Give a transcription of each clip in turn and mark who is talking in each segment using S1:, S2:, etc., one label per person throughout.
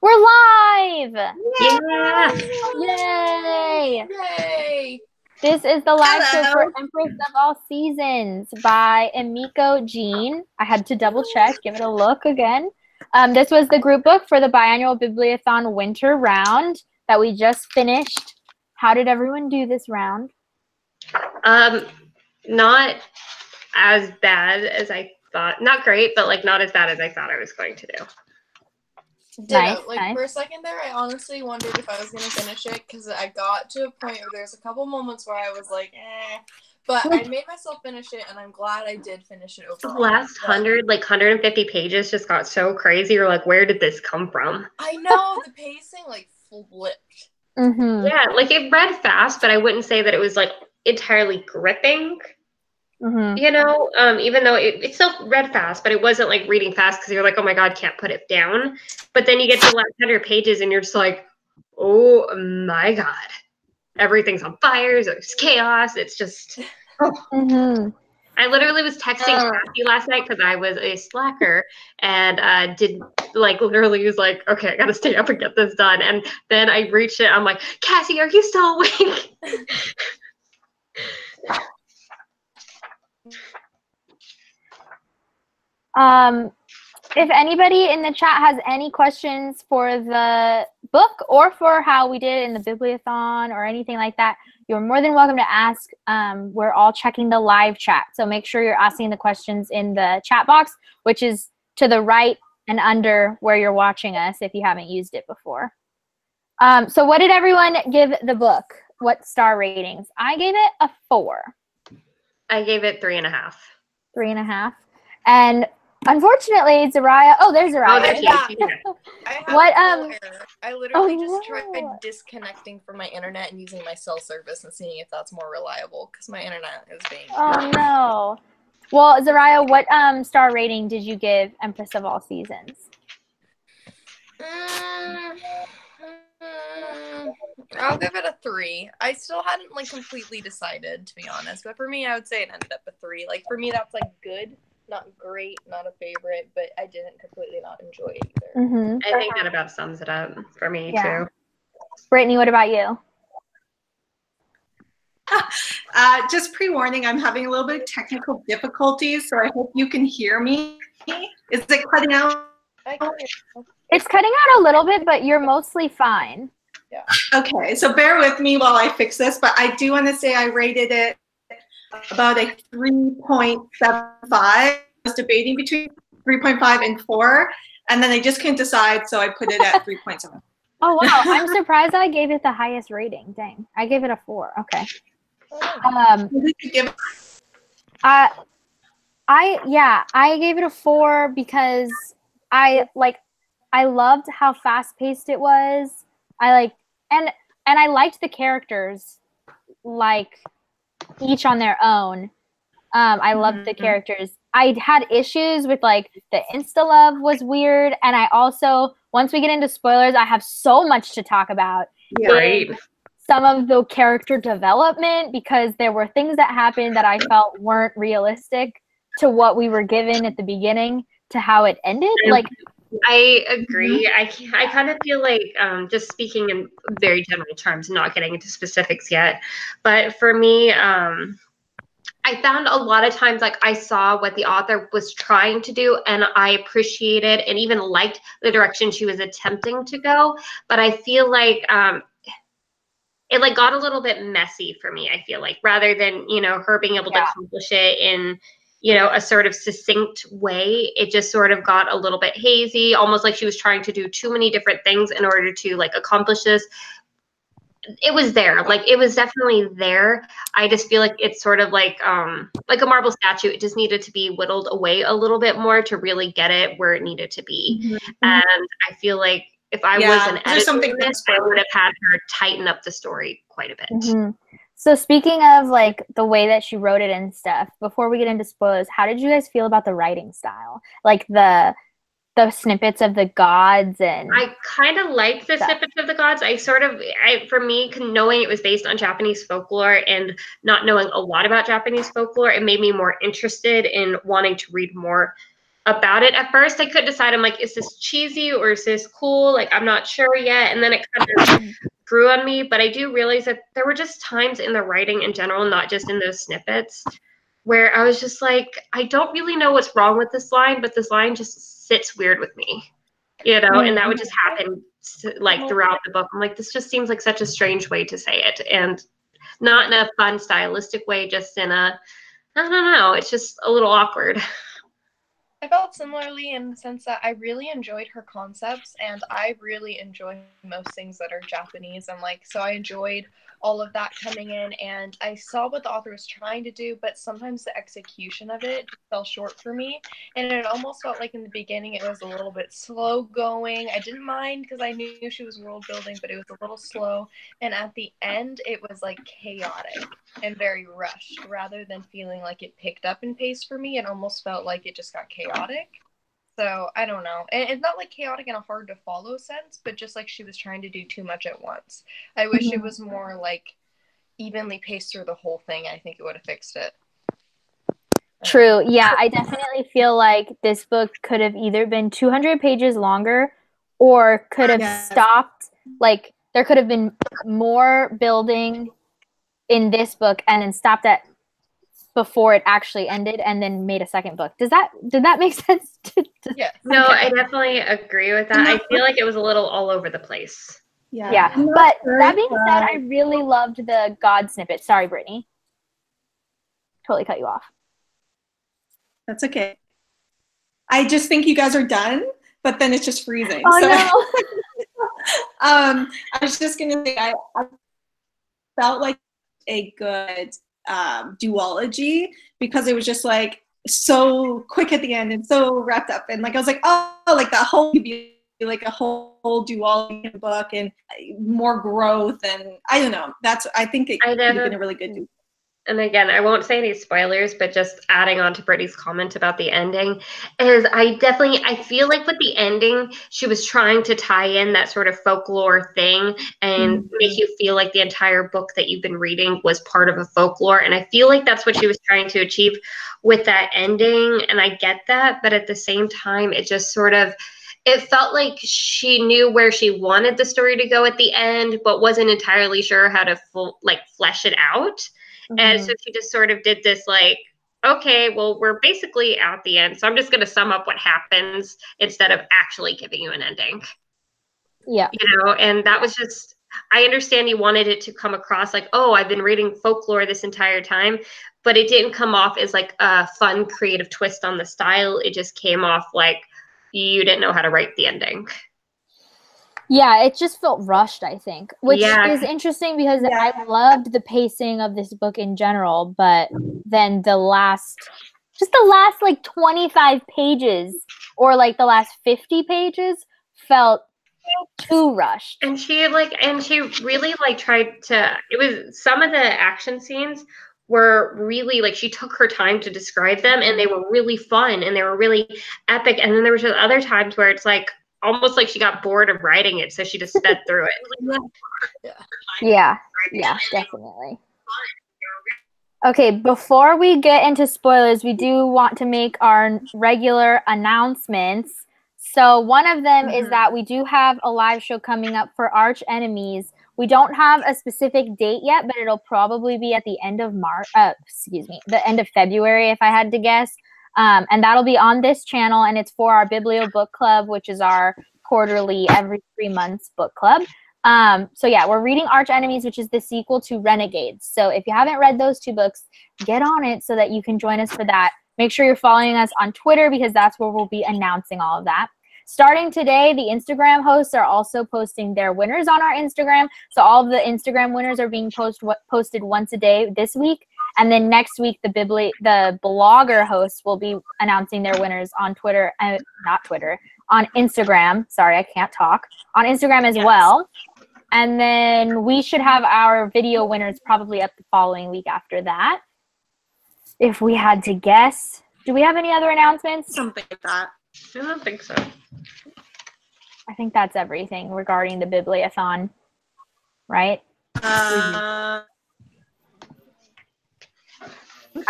S1: We're live!
S2: Yeah!
S1: Yay!
S3: Yay!
S1: This is the live show
S2: Hello.
S1: for Empress of All Seasons by Emiko Jean. I had to double check, give it a look again. This was the group book for the Biannual Bibliothon winter round that we just finished. How did everyone do this round?
S2: Not as bad as I thought. Not great, but like not as bad as I thought I was going to do.
S1: Nice,
S3: Like
S1: nice.
S3: for a second there, I honestly wondered if I was gonna finish it because I got to a point where there's a couple moments where I was like, eh. But I made myself finish it, and I'm glad I did finish it overall.
S2: The last 150 pages just got so crazy. You're like, where did this come from?
S3: I know, the pacing like flipped.
S1: Mm-hmm.
S2: Yeah, like it read fast, but I wouldn't say that it was like entirely gripping.
S1: Mm-hmm.
S2: You know, even though it still read fast, but it wasn't like reading fast because you're like, oh my God, can't put it down. But then you get to the last 100 pages and you're just like, oh my God, everything's on fire. There's chaos. It's just, oh.
S1: Mm-hmm.
S2: I literally was texting KASSIE last night because I was a slacker and literally was like, okay, I got to stay up and get this done. And then I reached it. I'm like, KASSIE, are you still awake?
S1: If anybody in the chat has any questions for the book or for how we did in the Bibliothon or anything like that, you're more than welcome to ask. We're all checking the live chat, so make sure you're asking the questions in the chat box, which is to the right and under where you're watching us if you haven't used it before. So what did everyone give the book? What star ratings? I gave it a 4.
S2: I gave it 3.5.
S1: 3.5. And unfortunately, ZARRIAH. Oh, there's ZARRIAH.
S2: Oh, there's
S3: I literally just tried disconnecting from my internet and using my cell service and seeing if that's more reliable because my internet is being.
S1: Oh no. Well, ZARRIAH, what star rating did you give Empress of All Seasons?
S3: I'll give it a 3. I still hadn't like completely decided, to be honest. But for me, I would say it ended up a 3. Like for me, that's like good. Not great, not a favorite, but I didn't completely not enjoy it either.
S1: Mm-hmm.
S2: I think that about sums it up for me too.
S1: Brittany, what about you?
S4: Just pre-warning, I'm having a little bit of technical difficulties, so I hope you can hear me. Is it cutting out?
S1: It's cutting out a little bit, but you're mostly fine.
S3: Yeah.
S4: Okay, so bear with me while I fix this, but I do want to say I rated it about a 3.75. I was debating between 3.5 and 4, and then I just couldn't decide, so I put it at 3.7.
S1: Oh wow, I'm surprised I gave it the highest rating. Dang, I gave it a 4. Okay. I gave it a 4 because I loved how fast paced it was. And I liked the characters, like each on their own. I loved the characters. I had issues with like the insta love was weird, and I also, once we get into spoilers, I have so much to talk about.
S2: Right.
S1: Some of the character development, because there were things that happened that I felt weren't realistic to what we were given at the beginning to how it ended. Like,
S2: I agree. I kind of feel like, just speaking in very general terms, not getting into specifics yet, but for me, I found a lot of times like I saw what the author was trying to do, and I appreciated and even liked the direction she was attempting to go. But I feel like it like got a little bit messy for me, I feel like, rather than, you know, her being able to accomplish it in, you know, a sort of succinct way. It just sort of got a little bit hazy, almost like she was trying to do too many different things in order to like accomplish this. It was there, like it was definitely there. I just feel like it's sort of like a marble statue. It just needed to be whittled away a little bit more to really get it where it needed to be. And I feel like if I was an editor, I would have had her tighten up the story quite a bit.
S1: So speaking of like the way that she wrote it and stuff, before we get into spoilers, how did you guys feel about the writing style? Like the snippets of the gods and...
S2: I kind of liked the snippets of the gods. For me, knowing it was based on Japanese folklore and not knowing a lot about Japanese folklore, it made me more interested in wanting to read more about it. At first, I couldn't decide. I'm like, is this cheesy or is this cool? Like, I'm not sure yet. And then it kind of grew on me. But I do realize that there were just times in the writing in general, not just in those snippets, where I was just like, I don't really know what's wrong with this line, but this line just sits weird with me, you know? And that would just happen like throughout the book. I'm like, this just seems like such a strange way to say it. And not in a fun stylistic way, just in a, I don't know, it's just a little awkward.
S3: I felt similarly in the sense that I really enjoyed her concepts, and I really enjoy most things that are Japanese, and like, so I enjoyed all of that coming in, and I saw what the author was trying to do, but sometimes the execution of it fell short for me, and it almost felt like in the beginning it was a little bit slow going. I didn't mind because I knew she was world building, but it was a little slow, and at the end it was like chaotic and very rushed, rather than feeling like it picked up in pace for me. It almost felt like it just got chaotic. So I don't know. And it's not like chaotic in a hard to follow sense, but just like she was trying to do too much at once. I wish it was more like evenly paced through the whole thing. I think it would have fixed it.
S1: True. Yeah, I definitely feel like this book could have either been 200 pages longer or could have stopped. Like, there could have been more building in this book and then stopped at before it actually ended and then made a second book. Did that make sense?
S3: Yeah.
S2: No, I definitely agree with that. I feel like it was a little all over the place.
S1: Yeah. But that being said, I really loved the God snippet. Sorry, Brittany. Totally cut you off.
S4: That's okay. I just think you guys are done, but then it's just freezing.
S1: Oh,
S4: so,
S1: no.
S4: I was just going to say, I felt like a good duology, because it was just like so quick at the end and so wrapped up, and like I was like, oh, like that whole could be like a whole duology book and more growth, and I don't know, I think it could have been a really good duology.
S2: And again, I won't say any spoilers, but just adding on to Brittany's comment about the ending is I feel like with the ending, she was trying to tie in that sort of folklore thing and make you feel like the entire book that you've been reading was part of a folklore. And I feel like that's what she was trying to achieve with that ending. And I get that, but at the same time, it just sort of, it felt like she knew where she wanted the story to go at the end, but wasn't entirely sure how to flesh it out. And so she just sort of did this like, okay, well, we're basically at the end, so I'm just going to sum up what happens instead of actually giving you an ending.
S1: Yeah.
S2: You know, and that was just, I understand you wanted it to come across like, oh, I've been reading folklore this entire time, but it didn't come off as like a fun, creative twist on the style. It just came off like you didn't know how to write the ending.
S1: Yeah, it just felt rushed, I think, which is interesting because I loved the pacing of this book in general, but then the last like 25 pages or like the last 50 pages felt too rushed.
S2: And she really like tried to, it was some of the action scenes were really like, she took her time to describe them and they were really fun and they were really epic. And then there was just other times where it's like, almost like she got bored of writing it, so she just sped through it.
S1: Yeah, definitely. Okay, before we get into spoilers, we do want to make our regular announcements. So one of them is that we do have a live show coming up for Arch Enemies. We don't have a specific date yet, but it'll probably be at the end of the end of February, if I had to guess. And that'll be on this channel, and it's for our Biblio Book Club, which is our quarterly, every 3 months book club. So yeah, we're reading Arch Enemies, which is the sequel to Renegades. So if you haven't read those two books, get on it so that you can join us for that. Make sure you're following us on Twitter because that's where we'll be announcing all of that. Starting today, the Instagram hosts are also posting their winners on our Instagram. So all of the Instagram winners are being posted once a day this week. And then next week, the blogger hosts will be announcing their winners on Twitter, on Instagram. Sorry, I can't talk. On Instagram as well. And then we should have our video winners probably up the following week after that. If we had to guess. Do we have any other announcements?
S4: Something like that.
S2: I don't think so.
S1: I think that's everything regarding the Bibliothon, right?
S4: I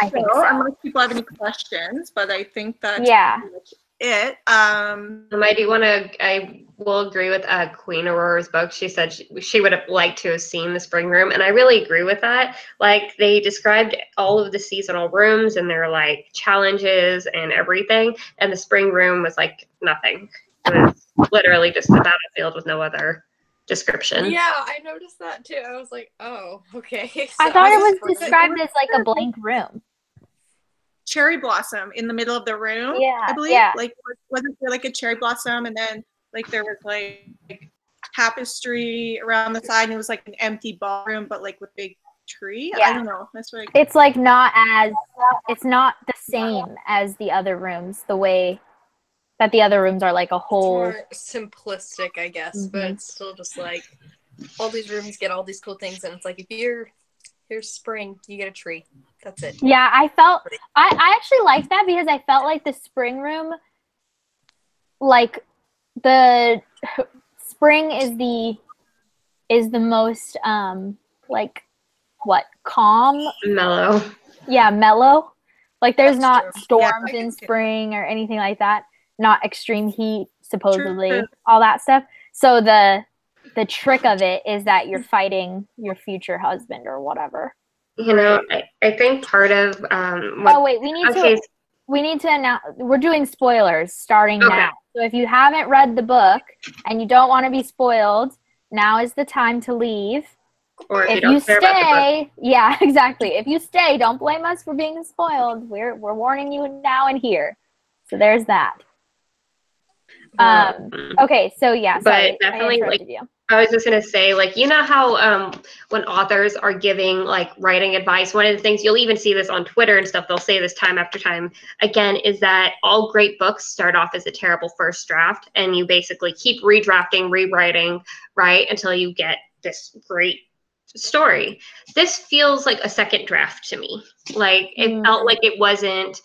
S4: think so. Unless people have any questions, but I think that's pretty much it.
S2: I will agree with Queen Aurora's book. She said she would have liked to have seen the spring room, and I really agree with that. Like, they described all of the seasonal rooms and their like challenges and everything, and the spring room was like nothing. It was literally just a battlefield with no other description.
S3: Yeah, I noticed that too. I was like, oh, okay.
S1: I thought it was described as like a blank room.
S4: Cherry blossom in the middle of the room.
S1: Yeah,
S4: I believe.
S1: yeah.
S4: Like, wasn't there like a cherry blossom, and then like there was like tapestry around the side, and it was like an empty ballroom, but like with big tree.
S1: Yeah.
S4: I don't know. That's what
S1: It's like it's not the same as the other rooms, the way that the other rooms are like a whole.
S3: It's more simplistic, I guess, but it's still just like all these rooms get all these cool things, and it's like if here's spring, you get a tree. That's it.
S1: Yeah, I actually liked that because I felt like the spring room, like the spring is the most like what, calm,
S2: Mellow.
S1: Yeah, mellow. Like there's
S3: That's
S1: not
S3: true.
S1: storms
S3: Yeah,
S1: in spring or anything like that. Not extreme heat, supposedly,
S4: True.
S1: all that stuff. So the trick of it is that you're fighting your future husband or whatever.
S2: You know, I think part of
S1: Oh wait, we need to announce, we're doing spoilers starting now. So if you haven't read the book and you don't want to be spoiled, now is the time to leave.
S2: or if
S1: If
S2: you don't
S1: you
S2: care about the book.
S1: stay, yeah, exactly. If you stay, don't blame us for being spoiled. We're warning you now and here. So there's that. Okay, so yeah, sorry,
S2: but definitely,
S1: I interrupted you.
S2: I was just gonna say, like, you know how when authors are giving like writing advice, one of the things you'll even see this on Twitter and stuff, they'll say this time after time again, is that all great books start off as a terrible first draft, and you basically keep redrafting, rewriting, right, until you get this great story. This feels like a second draft to me. Like it felt like it wasn't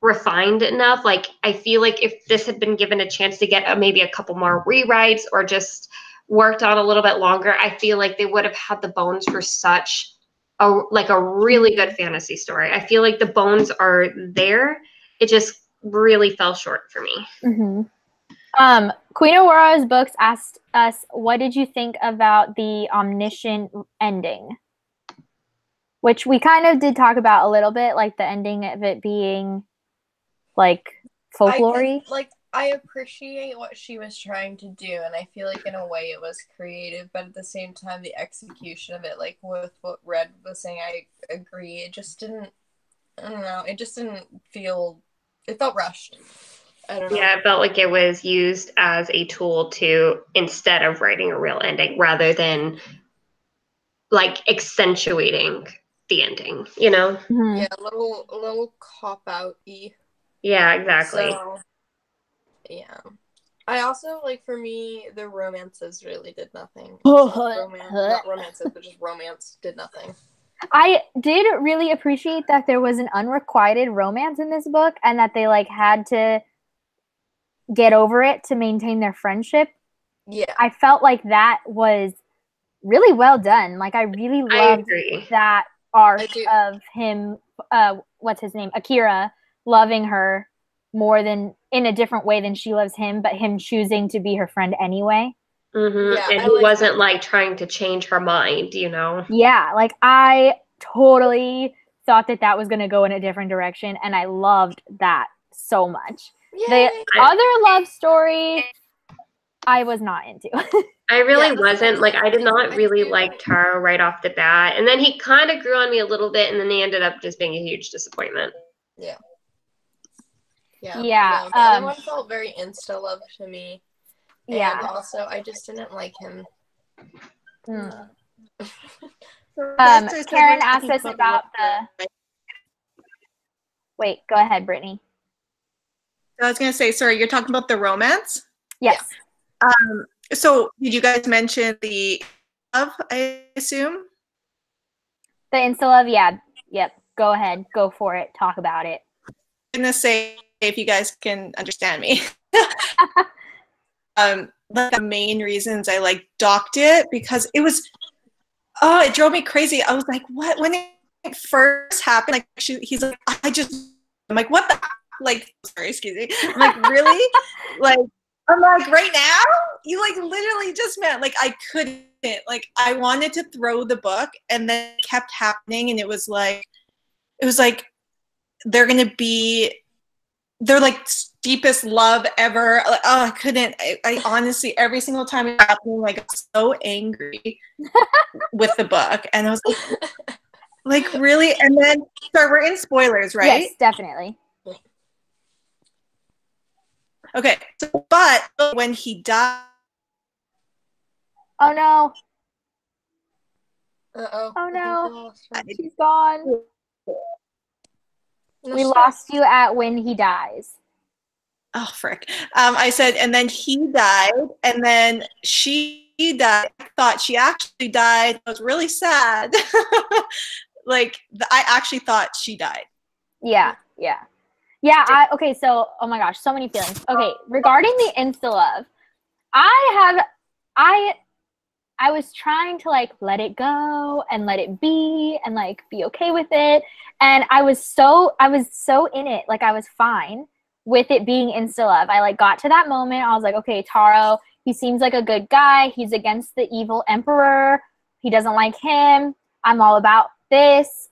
S2: refined enough. Like I feel like if this had been given a chance to get maybe a couple more rewrites or just worked on a little bit longer, I feel like they would have had the bones for such a really good fantasy story. I feel like the bones are there. It just really fell short for me.
S1: Queen Aurora's books asked us, what did you think about the omniscient ending? Which we kind of did talk about a little bit, like the ending of it being like folklore-y.
S3: I appreciate what she was trying to do, and I feel like in a way it was creative, but at the same time the execution of it, like with what Red was saying, I agree. It just didn't, I don't know, it just didn't feel, it felt rushed. I don't know.
S2: Yeah, it felt like it was used as a tool to, instead of writing a real ending, rather than like accentuating the ending, you know?
S3: Yeah, a little cop-out-y.
S2: Yeah, exactly.
S3: So, yeah. I also, like, for me, the romances really did nothing. Not romances, but just romance did nothing.
S1: I did really appreciate that there was an unrequited romance in this book and that they, like, had to get over it to maintain their friendship.
S3: Yeah.
S1: I felt like that was really well done. Like, I really loved that arc of him, what's his name? Akira, loving her more than, in a different way than she loves him, but him choosing to be her friend anyway.
S2: Yeah, and he wasn't like trying to change her mind, you know?
S1: Yeah, like I totally thought that was going to go in a different direction, and I loved that so much. Yay. The other love story, I was not into.
S2: I really wasn't. Like, I did not really like Taro right off the bat. And then he kind of grew on me a little bit, and then he ended up just being a huge disappointment.
S3: Yeah.
S1: Yeah.
S3: No, the other one felt very insta-love to me.
S1: Yeah.
S3: And also, I just didn't like him.
S1: Karen asked us about the... Wait, go ahead, Brittany.
S4: I was going to say, sorry, you're talking about the romance?
S1: Yes.
S4: Yeah. So did you guys mention the love, I assume?
S1: The insta-love, yeah. Yep. Go ahead. Go for it. Talk about it.
S4: I'm going to say, if you guys can understand me. The main reasons I like docked it, because it was, it drove me crazy. I was like, what? When it first happened, like he's like, I'm like, what the? Like, sorry, excuse me. I'm like, really? Like, I'm like, right now? You like literally just meant like I couldn't. Like, I wanted to throw the book, and then it kept happening, and it was like they're gonna be. They're like deepest love ever. Like, oh, I couldn't. I honestly, every single time it happened, like, I was so angry with the book, and I was like, really? And then, sorry, we're in spoilers, right?
S1: Yes, definitely.
S4: Okay, so, but when he died.
S1: Oh no!
S3: Uh-oh.
S1: Oh no!
S3: I think
S1: She's gone.
S3: we
S1: We lost you at when he dies.
S4: Oh, frick. I said, and then he died, and then she died. I thought she actually died. I was really sad. Like, I actually thought she died.
S1: Yeah. Okay, so, oh my gosh, so many feelings. Okay, regarding the insta-love, I was trying to, like, let it go and let it be and, like, be okay with it. And I was so in it. Like, I was fine with it being insta-love. I, like, got to that moment. I was like, okay, Taro, he seems like a good guy. He's against the evil emperor. He doesn't like him. I'm all about this.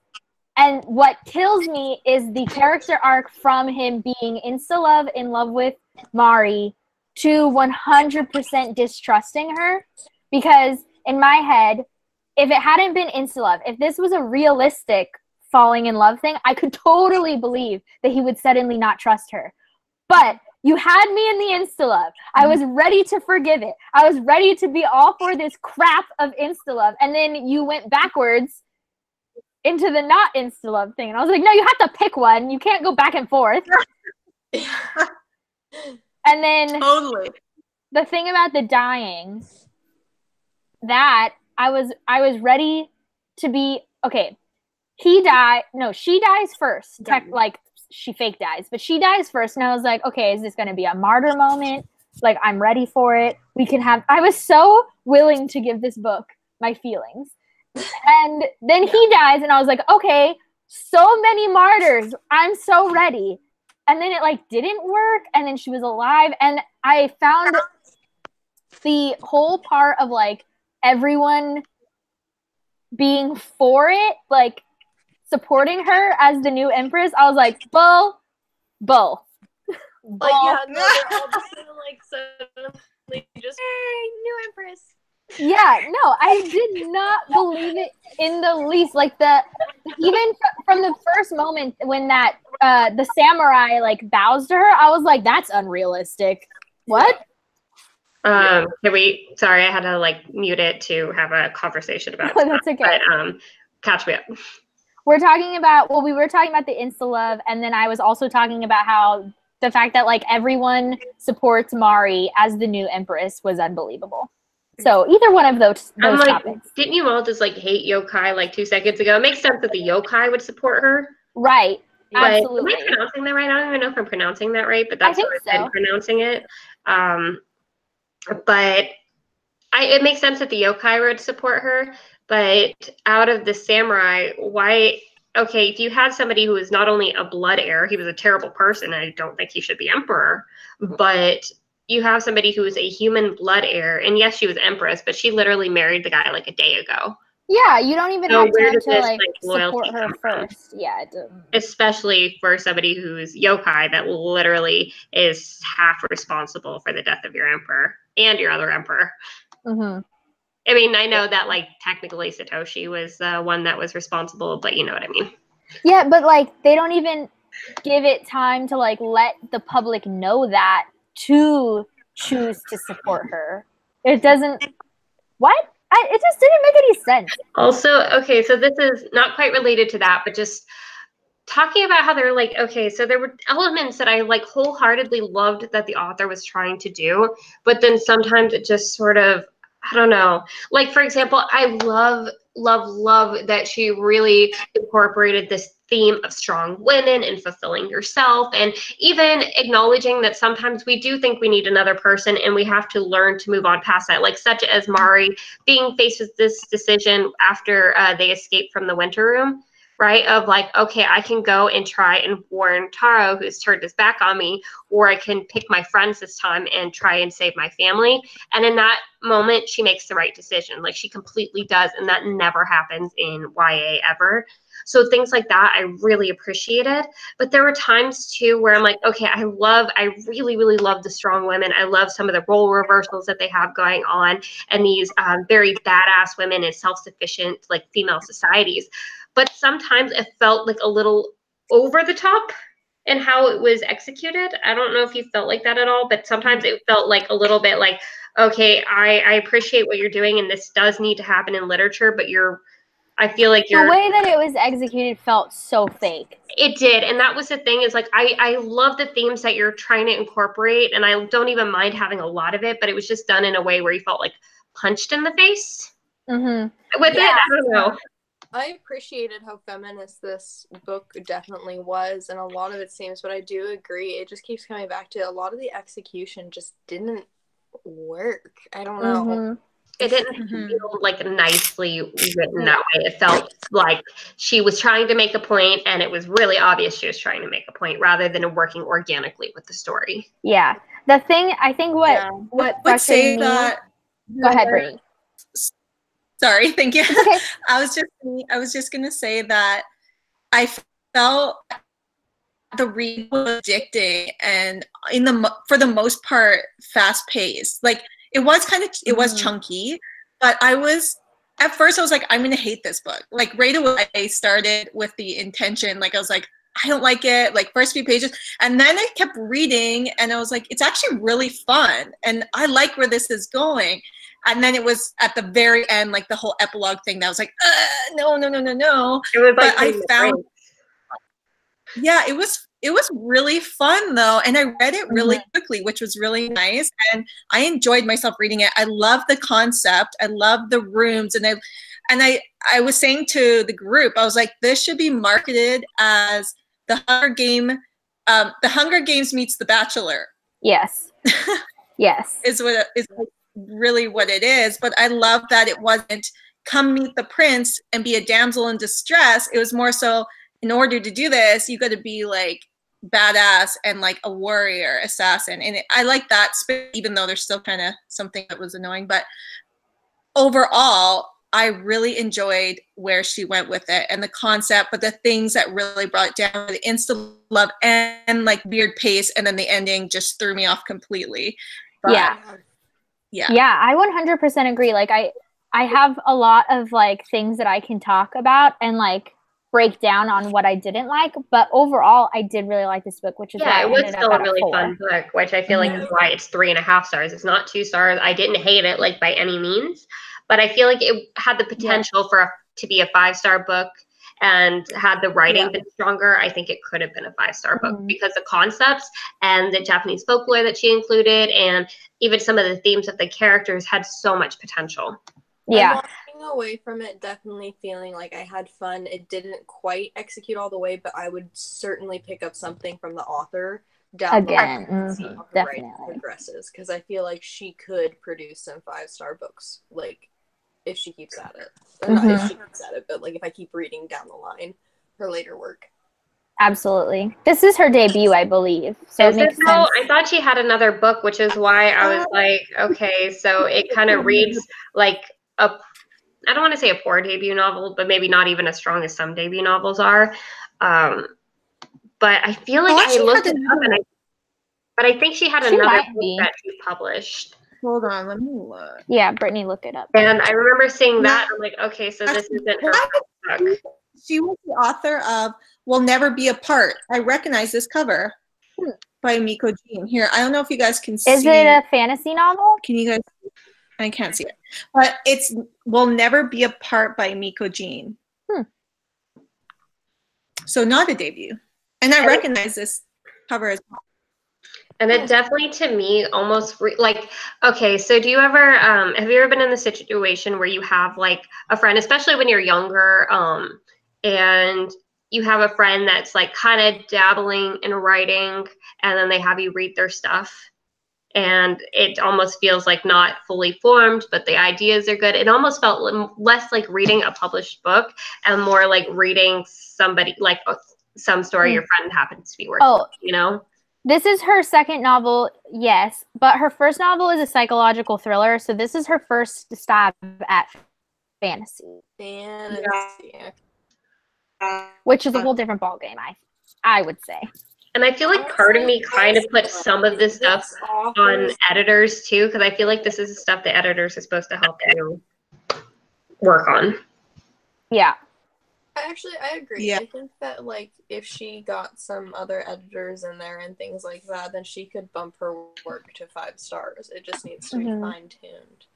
S1: And what kills me is the character arc from him being insta-love, in love with Mari, to 100% distrusting her. Because in my head, if it hadn't been insta-love, if this was a realistic falling in love thing, I could totally believe that he would suddenly not trust her. But you had me in the insta-love. I was ready to forgive it. I was ready to be all for this crap of insta-love. And then you went backwards into the not insta-love thing. And I was like, no, you have to pick one. You can't go back and forth. And then
S4: Totally.
S1: the thing about the dying, that I was ready to be, okay, she dies first. Like, she fake dies, but she dies first. And I was like, okay, is this going to be a martyr moment? Like, I'm ready for it. I was so willing to give this book my feelings. And then he dies, and I was like, okay, so many martyrs. I'm so ready. And then it, like, didn't work, and then she was alive. And I found the whole part of, like, everyone being for it, like, supporting her as the new Empress. I was like, bull.
S3: Like, yeah, no, they're all just gonna, like, suddenly just, hey, new Empress.
S1: Yeah, no, I did not believe it in the least. Like, even from the first moment when that the samurai, like, bows to her, I was like, that's unrealistic. What?
S2: Sorry, I had to, like, mute it to have a conversation about it.
S1: That's okay.
S2: But catch me up.
S1: We were talking about the insta-love, and then I was also talking about how the fact that, like, everyone supports Mari as the new Empress was unbelievable. So either one of those
S2: I'm like,
S1: topics.
S2: didn't you all just, like, hate yokai, like, 2 seconds ago? It makes sense that the yokai would support her.
S1: Right.
S2: But
S1: Absolutely.
S2: am I pronouncing that right? I don't even know if I'm pronouncing that right, but that's
S1: I think
S2: how I've been pronouncing it. But it makes sense that the yokai would support her. But out of the samurai, why? Okay, if you had somebody who is not only a blood heir, he was a terrible person. I don't think he should be emperor. But you have somebody who is a human blood heir, and yes, she was empress, but she literally married the guy like a day ago.
S1: Yeah, you don't even have time to, like,
S2: loyalty
S1: support her first. Yeah, it doesn't.
S2: Especially for somebody who's yokai that literally is half responsible for the death of your emperor and your other emperor.
S1: Mm-hmm.
S2: I mean, I know that, like, technically Satoshi was the one that was responsible, but you know what I mean.
S1: Yeah, but, like, they don't even give it time to, like, let the public know that to choose to support her. It doesn't. What? It just didn't make any sense.
S2: Also, okay, so this is not quite related to that, but just talking about how they're like, okay, so there were elements that I, like, wholeheartedly loved that the author was trying to do, but then sometimes it just sort of, I don't know. Like, for example, I love that she really incorporated this theme of strong women and fulfilling yourself, and even acknowledging that sometimes we do think we need another person and we have to learn to move on past that, like such as Mari being faced with this decision after they escaped from the winter room. right? Of like, okay, I can go and try and warn Taro, who's turned his back on me, or I can pick my friends this time and try and save my family. And in that moment, she makes the right decision. Like, she completely does. And that never happens in YA ever. So things like that, I really appreciated. But there were times too where I'm like, okay, I really, really love the strong women. I love some of the role reversals that they have going on, and these very badass women in self-sufficient, like, female societies. But sometimes it felt like a little over the top in how it was executed. I don't know if you felt like that at all, but sometimes it felt like a little bit like, okay, I appreciate what you're doing, and this does need to happen in literature, but I feel like
S1: the way that it was executed felt so fake.
S2: It did. And that was the thing, is like, I love the themes that you're trying to incorporate, and I don't even mind having a lot of it, but it was just done in a way where you felt like punched in the face with it. I don't know.
S3: I appreciated how feminist this book definitely was, and a lot of it seems, but I do agree. It just keeps coming back to a lot of the execution just didn't work. I don't know.
S2: It didn't feel like nicely written that way. It felt like she was trying to make a point, and it was really obvious she was trying to make a point, rather than working organically with the story.
S1: Yeah. The thing, I think what frustrated me... Go ahead, Brittni.
S4: Sorry, thank you.
S1: Okay.
S4: I was just gonna say that I felt the read was addicting, and for the most part, fast paced. Like, it was chunky, but at first I was like, I'm gonna hate this book. Like, right away I started with the intention, like, I was like, I don't like it, like, first few pages, and then I kept reading, and I was like, it's actually really fun, and I like where this is going. And then it was at the very end, like, the whole epilogue thing, that was like, no.
S2: It was like,
S4: but I found, yeah, it was really fun though, and I read it really quickly, which was really nice, and I enjoyed myself reading it. I love the concept, I love the rooms, and I was saying to the group, I was like, this should be marketed as the Hunger Games meets The Bachelor.
S1: Yes. Yes.
S4: is really what it is. But I love that it wasn't come meet the prince and be a damsel in distress. It was more so, in order to do this, you got to be like badass and like a warrior assassin. And I like that, even though there's still kind of something that was annoying. But overall, I really enjoyed where she went with it and the concept, but the things that really brought it down, the instant love and like weird pace, and then the ending just threw me off completely. But,
S1: yeah, I 100% agree. Like, I have a lot of like things that I can talk about and like break down on what I didn't like, but overall I did really like this book, which is why
S2: it was still a really fun book, which I feel like is why it's 3.5 stars. It's not 2 stars. I didn't hate it like by any means, but I feel like it had the potential to be a 5-star book, and had the writing been stronger, I think it could have been a 5-star book, because the concepts and the Japanese folklore that she included, and even some of the themes of the characters, had so much potential.
S1: Yeah.
S3: I'm walking away from it definitely feeling like I had fun. It didn't quite execute all the way, but I would certainly pick up something from the author down
S1: again.
S3: And see how her writing progresses, because I feel like she could produce some 5-star books, like, if she keeps at it. Or not if she keeps at it, but like if I keep reading down the line her later work.
S1: Absolutely. This is her debut, I believe. So it makes sense.
S2: I thought she had another book, which is why I was like, okay, so it kind of reads like I don't want to say a poor debut novel, but maybe not even as strong as some debut novels are. But I feel like I looked it up, but I think she had another book that she published.
S4: Hold on, let me look.
S1: Yeah, Brittni, look it up.
S2: And I remember seeing that. I'm like, okay, so this isn't her book.
S4: She was the author of We'll Never Be Apart. I recognize this cover by Emiko Jean. Here, I don't know if you guys can see.
S1: Is it a fantasy novel?
S4: Can you guys? I can't see it. But it's We'll Never Be Apart by Emiko Jean. So not a debut. And I recognize this cover as well.
S2: And it definitely, to me, almost like, okay, so do you ever, have you ever been in the situation where you have like a friend, especially when you're younger, and you have a friend that's like kind of dabbling in writing, and then they have you read their stuff, and it almost feels like not fully formed, but the ideas are good. It almost felt less like reading a published book and more like reading somebody, like some story your friend happens to be working on, you know?
S1: This is her second novel, yes, but her first novel is a psychological thriller, so this is her first stab at fantasy. Which is a whole different ballgame, I would say.
S2: And I feel like part of me kind of put some of this stuff on editors too, because I feel like this is the stuff the editors are supposed to help you work on.
S1: Yeah.
S3: I agree. Yeah. I think that, like, if she got some other editors in there and things like that, then she could bump her work to 5 stars. It just needs to be fine-tuned.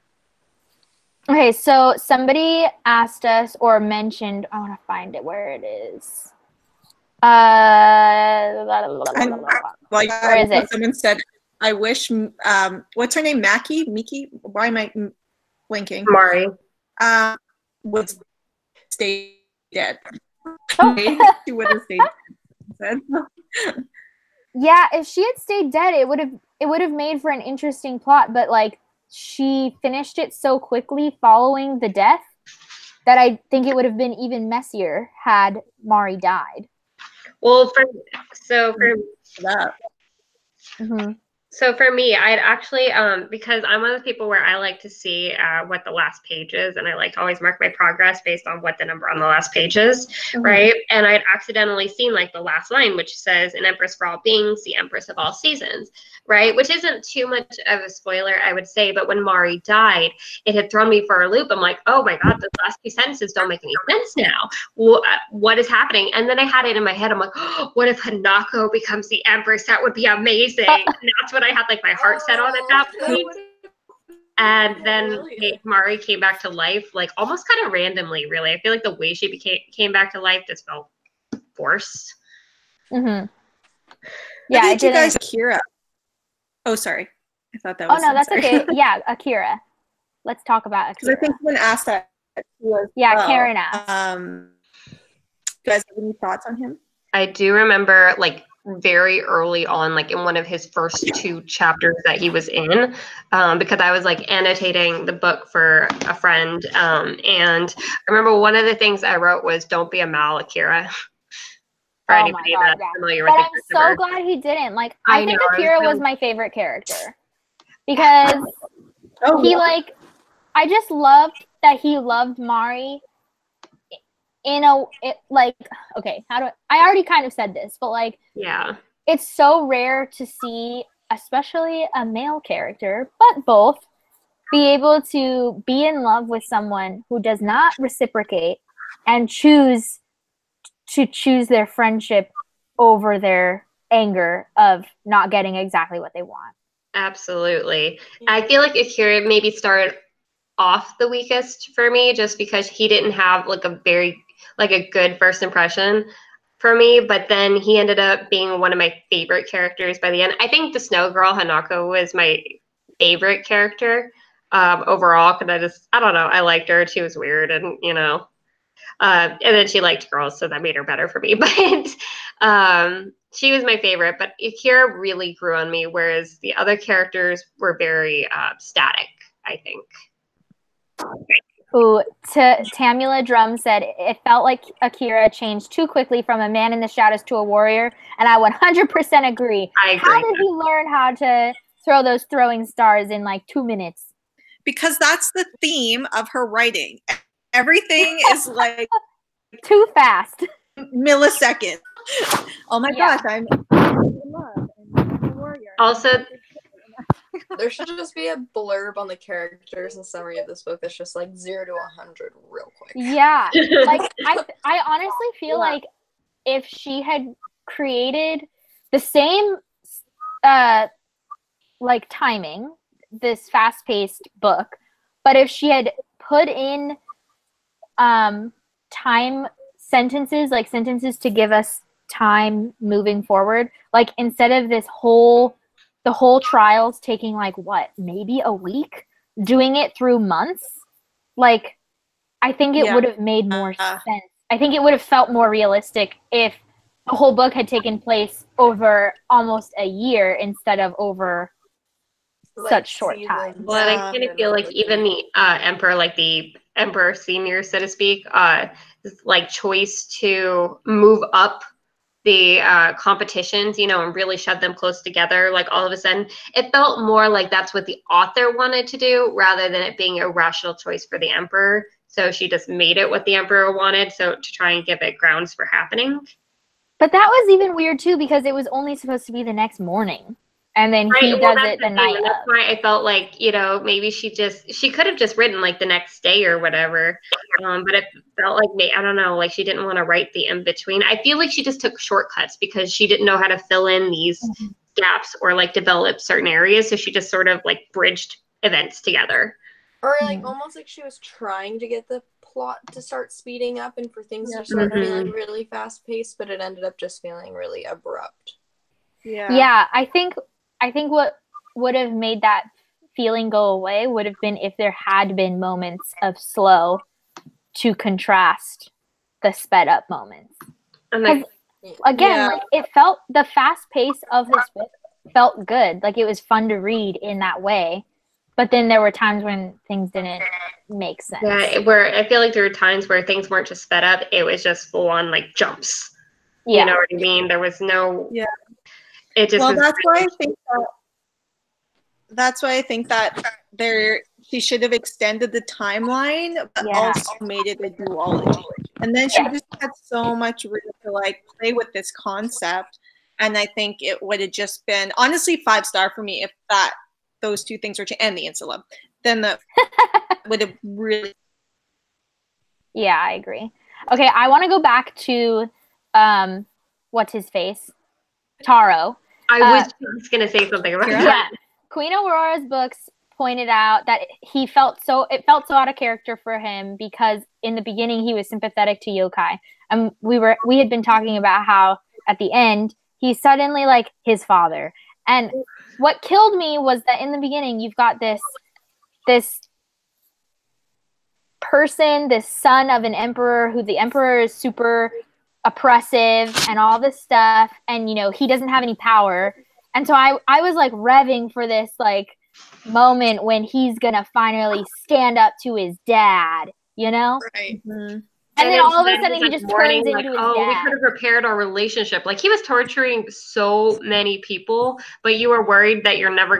S1: Okay, so somebody asked us or mentioned, I want to find it where it is. Where is it?
S4: Someone said, I wish, what's her name? Miki? Why am I blinking?
S2: Mari.
S4: Would stay dead.
S1: Oh.
S4: She would have stayed dead.
S1: Yeah, if she had stayed dead, it would have made for an interesting plot, but like she finished it so quickly following the death that I think it would have been even messier had Mari died.
S2: Well, So for me, I'd actually, because I'm one of the people where I like to see what the last page is, and I like to always mark my progress based on what the number on the last page is, right? And I'd accidentally seen like the last line, which says, an Empress for all beings, the Empress of all seasons, right? Which isn't too much of a spoiler, I would say, but when Mari died, it had thrown me for a loop. I'm like, oh my God, those last 2 sentences don't make any sense now. What is happening? And then I had it in my head, I'm like, oh, what if Hanako becomes the Empress? That would be amazing. And that's what I had like my heart set on at that point. And then Mari came back to life, like almost kind of randomly, really. I feel like the way she came back to life just felt forced.
S1: Yeah,
S4: I think you guys, Akira. Oh, sorry. I thought that was.
S1: Oh no, that's okay. Yeah, Akira. Let's talk about Akira.
S4: I think someone asked that.
S1: Yeah, Karen asked.
S4: You guys have any thoughts on him?
S2: I do remember, like, very early on, like in one of his first 2 chapters that he was in, because I was like annotating the book for a friend, and I remember one of the things I wrote was, "Don't be a Mal, Akira." For anybody that's familiar with
S1: it. But I'm so glad he didn't. Like, I think Akira was my favorite character because I just loved that he loved Mari. Okay, I already kind of said this, but like, yeah, it's so rare to see, especially a male character, but both, be able to be in love with someone who does not reciprocate and choose their friendship over their anger of not getting exactly what they want.
S2: Absolutely. I feel like Akira maybe started off the weakest for me just because he didn't have like a good first impression for me, but then he ended up being one of my favorite characters by the end. I think the Snow Girl Hanako was my favorite character overall, because I don't know, I liked her. She was weird, and and then she liked girls, so that made her better for me. But she was my favorite, but Akira really grew on me, whereas the other characters were very static, I think.
S1: Ooh, Tamula Drum said, it felt like Akira changed too quickly from a man in the shadows to a warrior, and I 100% agree.
S2: I agree.
S1: How did he learn how to throw those throwing stars in like 2 minutes?
S4: Because that's the theme of her writing. Everything is like
S1: too fast.
S4: Millisecond. Oh my gosh, I'm in love. I'm a warrior.
S2: Also,
S3: there should just be a blurb on the characters and summary of this book that's just like 0 to 100 real quick.
S1: Yeah. Like I honestly feel like if she had created the same like timing, this fast-paced book, but if she had put in time sentences, like sentences to give us time moving forward, like instead of the whole trials taking like what, maybe a week, doing it through months, like I think it would have made more sense. I think it would have felt more realistic if the whole book had taken place over almost a year instead of over such short time.
S2: Well, and I kind of feel like even the emperor, like the emperor senior, so to speak, like choice to move up the competitions, you know, and really shove them close together, like all of a sudden it felt more like that's what the author wanted to do rather than it being a rational choice for the emperor. So she just made it what the emperor wanted, so to try and give it grounds for happening.
S1: But that was even weird too, because it was only supposed to be the next morning, and then he does it the night of.
S2: That's why I felt like, you know, maybe she could have just written like the next day or whatever, but it felt like, I don't know, like she didn't want to write the in between. I feel like she just took shortcuts because she didn't know how to fill in these gaps or like develop certain areas, so she just sort of like bridged events together.
S3: Or like almost like she was trying to get the plot to start speeding up and for things to start feeling really fast paced, but it ended up just feeling really abrupt.
S1: Yeah, I think what would have made that feeling go away would have been if there had been moments of slow to contrast the sped up moments. Again, like it felt, the fast pace of this book felt good. Like it was fun to read in that way. But then there were times when things didn't make sense.
S2: Yeah, where I feel like there were times where things weren't just sped up; it was just full on like jumps. Yeah. You know what I mean? There was no. Yeah. It just.
S4: Well, that's why I think that she should have extended the timeline, but also made it a duology. And then she just had so much room to like play with this concept, and I think it would have just been honestly 5-star for me if those two things were and the Insula, then that would have really.
S1: Yeah, I agree. Okay, I want to go back to what's his face, Taro.
S2: I was just gonna say something about that.
S1: Yeah, Queen Aurora's books pointed out that it felt so out of character for him because in the beginning he was sympathetic to yokai, and we had been talking about how at the end he's suddenly like his father. And what killed me was that in the beginning, you've got this person, this son of an emperor, who the emperor is super oppressive and all this stuff. And, you know, he doesn't have any power. And so I was like revving for this like moment when he's going to finally stand up to his dad, you know?
S3: Right.
S1: Mm-hmm. And then all of a sudden he just turns into his dad.
S2: We could have repaired our relationship. Like he was torturing so many people, but you were worried that you never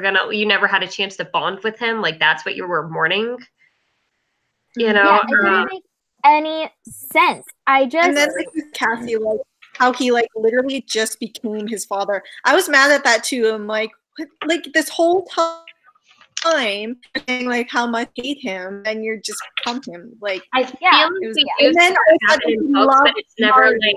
S2: had a chance to bond with him. Like that's what you were mourning. You know?
S1: Yeah, it didn't make any sense. And
S4: then like with KASSIE, like how he like literally just became his father. I was mad at that too. I'm like, what? Like this whole time saying like how much I hate him, and you're just pump him like.
S2: I feel like and then happen in books, but it's never like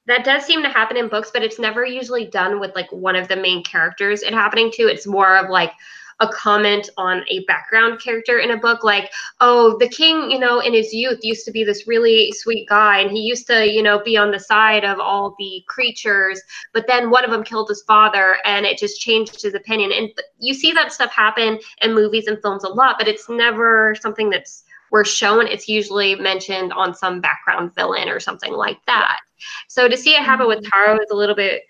S2: that does seem to happen in books, but it's never usually done with like one of the main characters it happening to. It's more of like a comment on a background character in a book, like, oh, the king, you know, in his youth used to be this really sweet guy, and he used to, you know, be on the side of all the creatures, but then one of them killed his father, and it just changed his opinion. And you see that stuff happen in movies and films a lot, but it's never something we're shown. It's usually mentioned on some background villain or something like that. So to see it happen with Taro is a little bit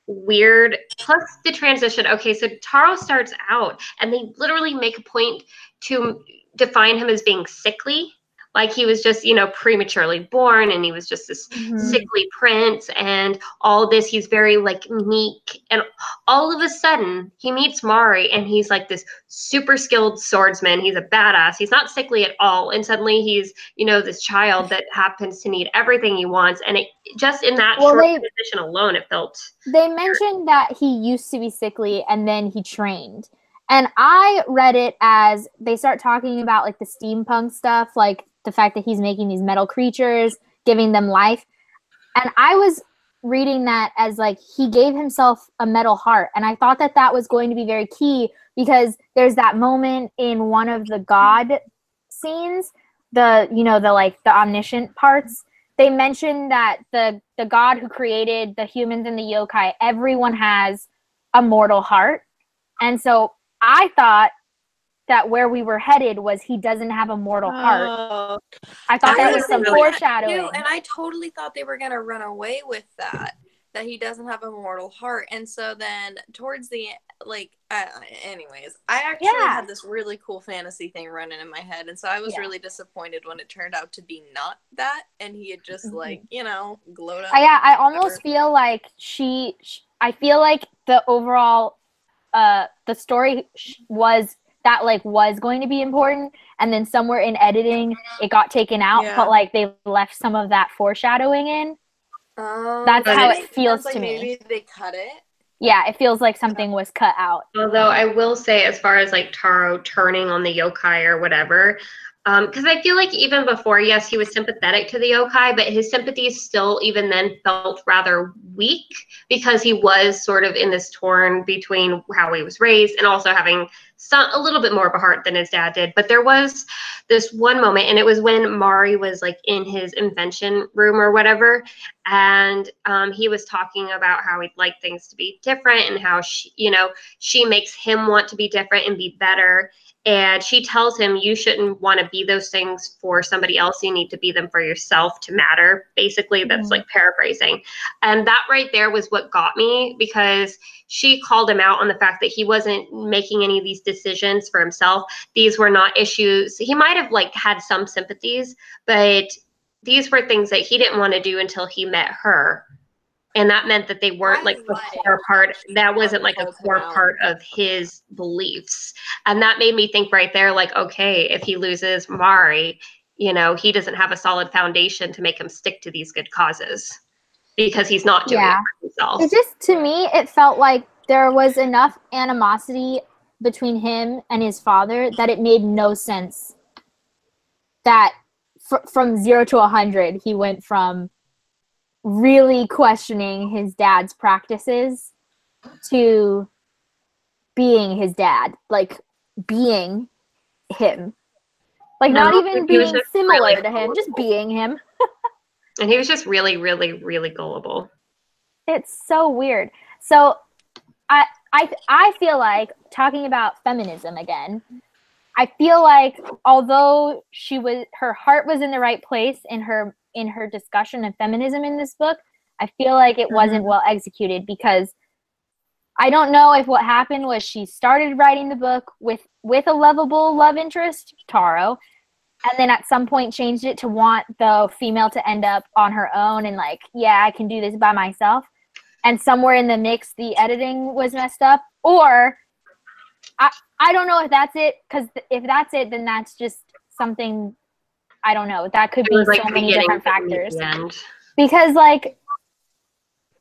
S2: weird. Plus the transition. Okay, so Taro starts out and they literally make a point to define him as being sickly. Like he was just, you know, prematurely born, and he was just this sickly prince, and all this, he's very like meek, and all of a sudden he meets Mari, and he's like this super skilled swordsman. He's a badass. He's not sickly at all, and suddenly he's, you know, this child that happens to need everything he wants, and it just in that short position alone, it felt.
S1: They mentioned that he used to be sickly, and then he trained. And I read it as they start talking about like the steampunk stuff, like the fact that he's making these metal creatures, giving them life. And I was reading that as like he gave himself a metal heart. And I thought that that was going to be very key, because there's that moment in one of the god scenes, the omniscient parts. They mentioned that the god who created the humans and the yokai, everyone has a mortal heart. And so I thought that where we were headed was he doesn't have a mortal heart. I thought that was some foreshadowing.
S3: And I totally thought they were going to run away with that he doesn't have a mortal heart. And so then towards the like, anyways, I actually had this really cool fantasy thing running in my head, and so I was really disappointed when it turned out to be not that, and he had just like, you know, glowed up.
S1: I almost feel like I feel like the overall the story was going to be important, and then somewhere in editing it got taken out, but like they left some of that foreshadowing in. That's how it feels to me.
S3: Maybe they cut it.
S1: Yeah, it feels like something was cut out.
S2: Although I will say, as far as like Taro turning on the yokai or whatever, because I feel like even before, yes, he was sympathetic to the yokai, but his sympathies still even then felt rather weak, because he was sort of in this torn between how he was raised and also having a little bit more of a heart than his dad did. But there was this one moment, and it was when Mari was like in his invention room or whatever, and he was talking about how he'd like things to be different and how she makes him want to be different and be better. And she tells him, you shouldn't want to be those things for somebody else. You need to be them for yourself to matter. Basically, that's like paraphrasing. And that right there was what got me, because she called him out on the fact that he wasn't making any of these decisions for himself. These were not issues. He might have like had some sympathies, but these were things that he didn't want to do until he met her. And that meant that they weren't like a core part. That wasn't like a core part of his beliefs. And that made me think right there, like, okay, if he loses Mari, you know, he doesn't have a solid foundation to make him stick to these good causes, because he's not doing it for himself.
S1: It just, to me, it felt like there was enough animosity between him and his father that it made no sense that from 0 to 100, he went from really questioning his dad's practices to being his dad, like being him, like not even being similar to him, just being him.
S2: And he was just really, really, really gullible.
S1: It's so weird. So I feel like, talking about feminism again, I feel like although her heart was in the right place in her discussion of feminism in this book, I feel like it wasn't well executed, because I don't know if what happened was she started writing the book with a lovable love interest, Taro, and then at some point changed it to want the female to end up on her own and like, yeah, I can do this by myself. And somewhere in the mix, the editing was messed up. Or I don't know if that's it, because if that's it, then that's just something, I don't know. That could be so many different factors. Because, like,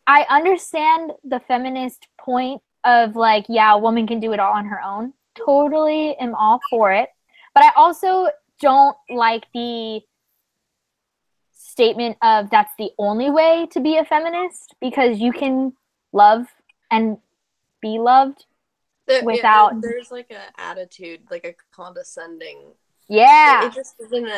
S1: I understand the feminist point of, like, yeah, a woman can do it all on her own. Totally am all for it. But I also don't like the statement of that's the only way to be a feminist, because you can love and be loved without...
S3: Yeah, there's, like, an attitude, like a condescending...
S1: Yeah.
S3: It just isn't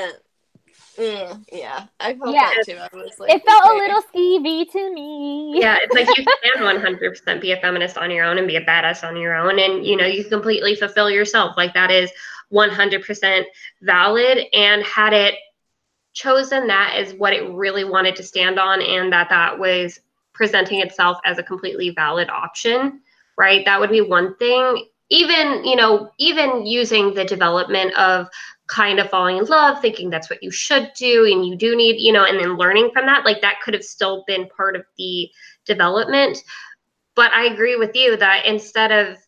S3: yeah, I felt that too. I was like,
S1: it felt a little skeevy to me.
S2: Yeah, it's like you can 100% be a feminist on your own and be a badass on your own, and you know, you completely fulfill yourself. Like, that is 100% valid. And had it chosen that as what it really wanted to stand on, and that was presenting itself as a completely valid option, right? That would be one thing. Even, you know, even using the development of kind of falling in love, thinking that's what you should do and you do need, you know, and then learning from that, like, that could have still been part of the development. But I agree with you that instead of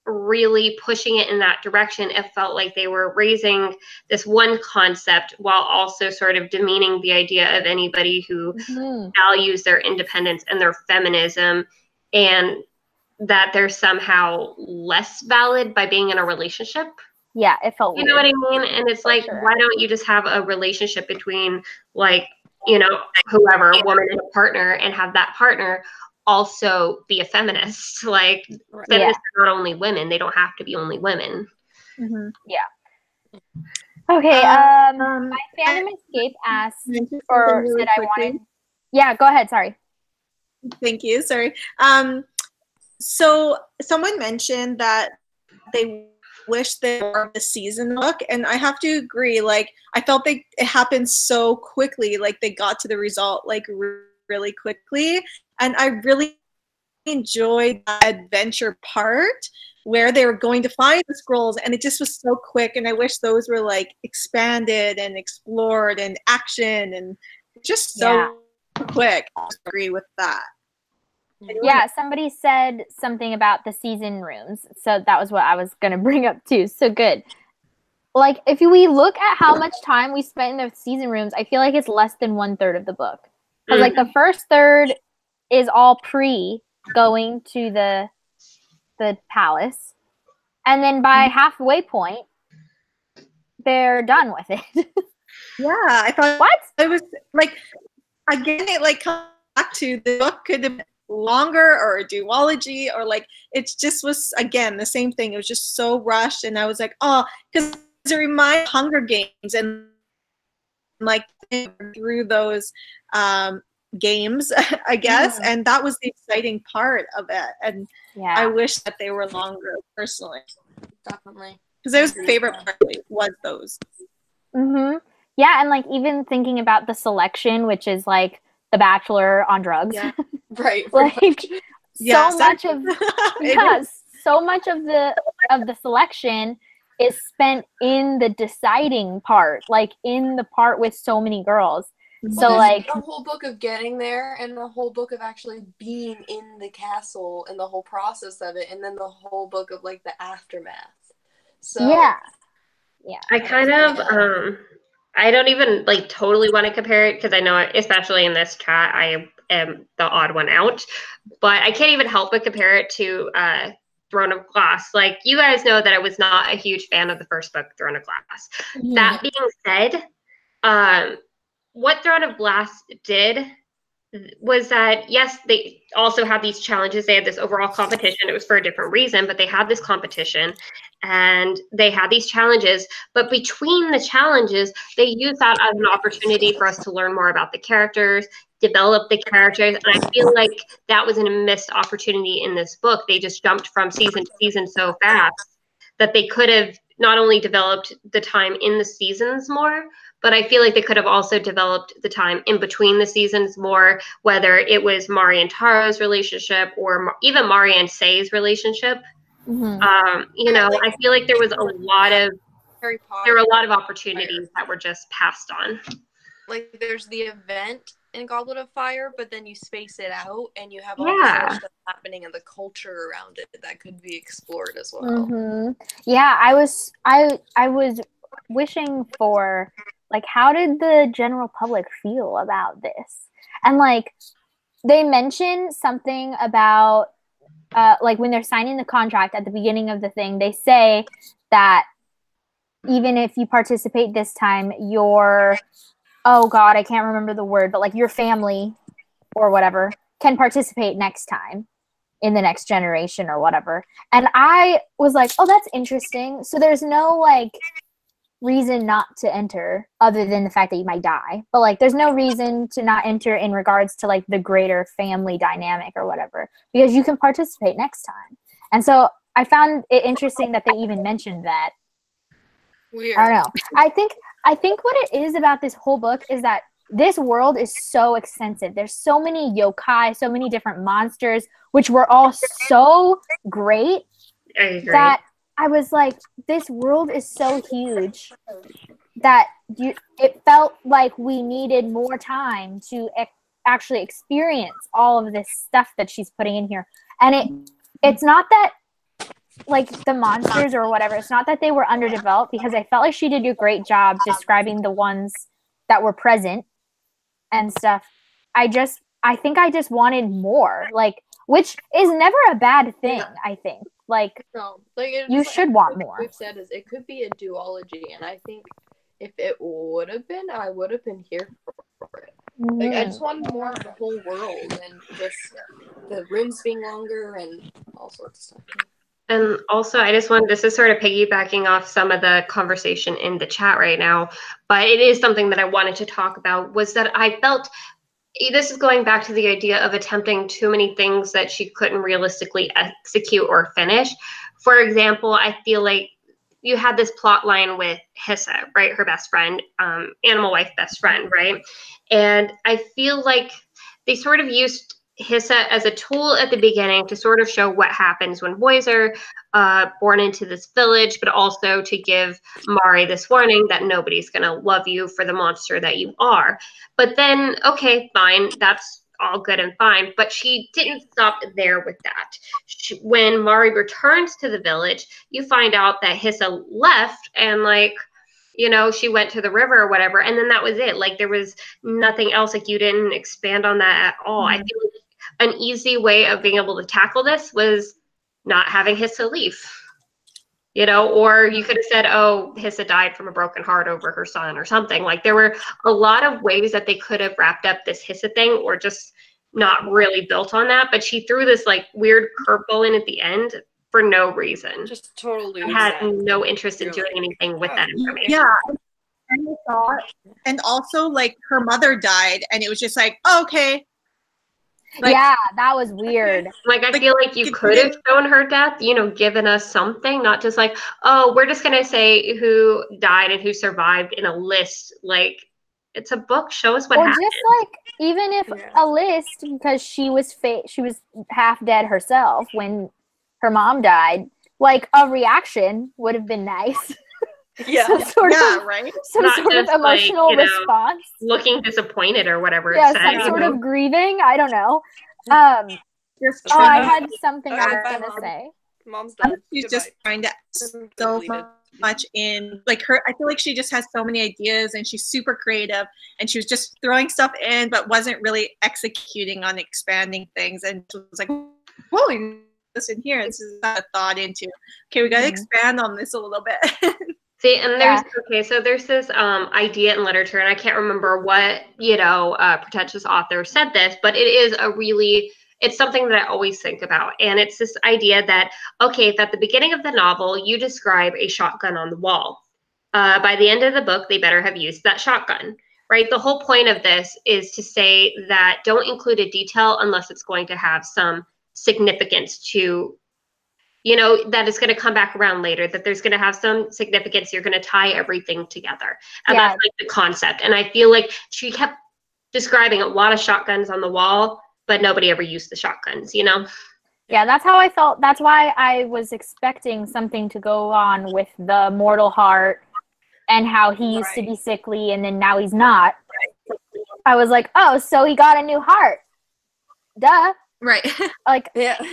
S2: really pushing it in that direction, it felt like they were raising this one concept while also sort of demeaning the idea of anybody who values their independence and their feminism, and that they're somehow less valid by being in a relationship.
S1: Yeah, it felt weird.
S2: You know what I mean? And it's like, why don't you just have a relationship between, like, you know, whoever, a woman and a partner, and have that partner also be a feminist? Like, feminists are not only women. They don't have to be only women.
S1: Yeah. Okay, my fandom escape asked, or said I wanted... Yeah, go ahead, sorry.
S4: Thank you, sorry. So someone mentioned that they wish they were the season book, and I have to agree. Like, I felt like it happened so quickly. Like, they got to the result like really quickly, and I really enjoyed the adventure part where they were going to find the scrolls, and it just was so quick, and I wish those were like expanded and explored and action and just so quick. I agree with that.
S1: Yeah, somebody said something about the season rooms, so that was what I was gonna bring up too. So good. Like, if we look at how much time we spent in the season rooms, I feel like it's less than 1/3 of the book. Because like the first third is all going to the palace, and then by halfway point, they're done with it.
S4: Yeah, I thought
S1: What?
S4: it was like, again, it like comes back to the book could have been longer or a duology, or like it just was again the same thing. It was just so rushed, and I was like, oh, because it reminded Hunger Games, and like through those games, I guess, and that was the exciting part of it. And I wish that they were longer, personally.
S3: Definitely.
S4: Because it was my favorite part was those.
S1: Yeah, and like even thinking about the selection, which is like The Bachelor on drugs.
S3: Yeah. Right.
S1: Like
S4: Yes,
S1: so much of so much of the selection is spent in the deciding part, like in the part with so many girls. So
S3: Well,
S1: like
S3: a whole book of getting there, and a whole book of actually being in the castle and the whole process of it, and then the whole book of like the aftermath. So
S1: yeah.
S2: I kind of I don't even like totally want to compare it, because I know, especially in this chat, I am the odd one out, but I can't even help but compare it to Throne of Glass. Like, you guys know that I was not a huge fan of the first book, Throne of Glass. That being said, what Throne of Glass did was that, yes, they also had these challenges. They had this overall competition. It was for a different reason, but they had this competition and they had these challenges. But between the challenges, they used that as an opportunity for us to learn more about the characters, develop the characters. And I feel like that was a missed opportunity in this book. They just jumped from season to season so fast that they could have not only developed the time in the seasons more, but I feel like they could have also developed the time in between the seasons more, whether it was Mari and Taro's relationship or even Mari and Say's relationship. You know, I feel like there was a lot of opportunities that were just passed on.
S3: Like, there's the event in Goblet of Fire, but then you space it out and you have all this other stuff happening and the culture around it that could be explored as well.
S1: Yeah, I was wishing for, like, how did the general public feel about this? And like they mentioned something about like when they're signing the contract at the beginning of the thing, they say that even if you participate this time, your oh god, I can't remember the word, but like your family or whatever can participate next time in the next generation or whatever. And I was like, oh, that's interesting. So there's no like reason not to enter other than the fact that you might die, but like there's no reason to not enter in regards to like the greater family dynamic or whatever, because you can participate next time. And so I found it interesting that they even mentioned that.
S3: Weird.
S1: I don't know. I think what it is about this whole book is that this world is so extensive. There's so many yokai, so many different monsters, which were all so great that I was like, this world is so huge that it felt like we needed more time to actually experience all of this stuff that she's putting in here. And it's not that like the monsters or whatever, it's not that they were underdeveloped, because I felt like she did a great job describing the ones that were present and stuff. I think I just wanted more, like, which is never a bad thing. I think like,
S3: no, like
S1: you should want more.
S3: We've said is it could be a duology, and I think if it would have been, I would have been here for it. Like, I just wanted more of the whole world and just the rooms being longer and all sorts of stuff.
S2: And also, I just wanted, this is sort of piggybacking off some of the conversation in the chat right now, but it is something that I wanted to talk about, was that I felt, this is going back to the idea of attempting too many things that she couldn't realistically execute or finish. For example, I feel like you had this plot line with Hissa, right? Her best friend, animal wife best friend, right? And I feel like they sort of used Hissa as a tool at the beginning to sort of show what happens when boys are born into this village, but also to give Mari this warning that nobody's going to love you for the monster that you are. But then, okay, fine, that's all good and fine. But she didn't stop there with that. When Mari returns to the village, you find out that Hissa left and like, you know, she went to the river or whatever, and then that was it. Like there was nothing else. Like you didn't expand on that at all. I feel like an easy way of being able to tackle this was not having Hissa leave. You know, or you could have said, oh, Hissa died from a broken heart over her son or something. Like there were a lot of ways that they could have wrapped up this Hissa thing or just not really built on that. But she threw this like weird curveball in at the end for no reason.
S3: Just totally.
S2: I had no interest in doing anything with that information.
S4: Yeah. And also, like, her mother died, and it was just like, oh, okay. Like,
S1: yeah, that was weird.
S2: Like, I feel like you could have shown her death, you know, given us something, not just like, oh, we're just going to say who died and who survived in a list. Like, it's a book. Show us what happened.
S1: Or just like, even if a list, because she was half dead herself when her mom died, like a reaction would have been nice.
S3: Yeah,
S1: some sort of,
S4: right.
S1: Some
S2: Not
S1: sort of
S2: just,
S1: emotional
S2: like, you know,
S1: response.
S2: Looking disappointed or whatever.
S1: Yeah,
S2: it said,
S1: some sort
S2: know?
S1: of grieving. I don't know. I had something I was gonna say.
S3: Mom's done.
S4: She's just trying to so much in like her. I feel like she just has so many ideas and she's super creative and she was just throwing stuff in, but wasn't really executing on expanding things. And she was like, "Whoa, this in here." This is a thought into. Okay, we got to expand on this a little bit.
S2: See, and there's this idea in literature, and I can't remember what, you know, pretentious author said this, but it is it's something that I always think about. And it's this idea that, okay, if at the beginning of the novel, you describe a shotgun on the wall, by the end of the book, they better have used that shotgun, right? The whole point of this is to say that don't include a detail unless it's going to have some significance to, you know, that it's going to come back around later, that there's going to have some significance. You're going to tie everything together. And that's like the concept. And I feel like she kept describing a lot of shotguns on the wall, but nobody ever used the shotguns, you know?
S1: Yeah, that's how I felt. That's why I was expecting something to go on with the mortal heart and how he used to be sickly and then now he's not. I was like, oh, so he got a new heart. Duh.
S4: Right.
S1: Like,
S3: yeah.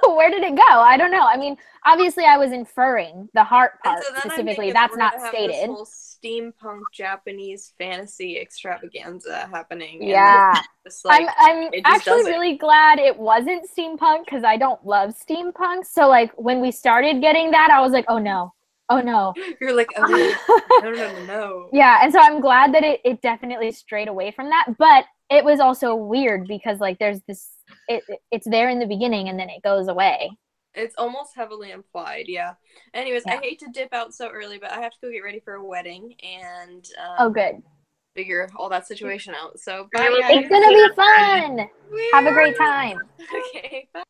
S1: Where did it go? I don't know. I mean, obviously I was inferring the heart part specifically. That's not stated.
S3: This whole steampunk Japanese fantasy extravaganza happening.
S1: Yeah.
S3: Like,
S1: I'm actually really glad it wasn't steampunk because I don't love steampunk. So like when we started getting that, I was like, oh no. Oh no.
S3: You're like, oh no.
S1: Yeah, and so I'm glad that it definitely strayed away from that. But it was also weird because like there's this it's there in the beginning and then it goes away.
S3: It's almost heavily implied, yeah. Anyways, I hate to dip out so early, but I have to go get ready for a wedding and
S1: good.
S3: Figure all that situation out. So bye, guys.
S1: It's gonna be fun. Have a great time.
S3: Okay, bye.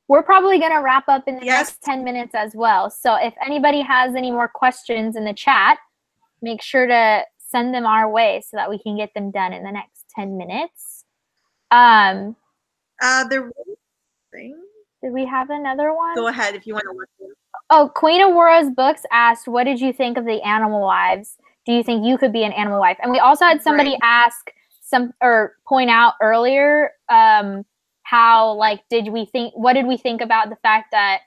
S1: We're probably gonna wrap up in the next 10 minutes as well. So if anybody has any more questions in the chat, make sure to send them our way so that we can get them done in the next 10 minutes. Did we have another one?
S4: Go ahead if you want to listen.
S1: Oh, Queen Aurora's Books asked, what did you think of the animal wives? Do you think you could be an animal wife? And we also had somebody ask point out earlier how, like, what did we think about the fact that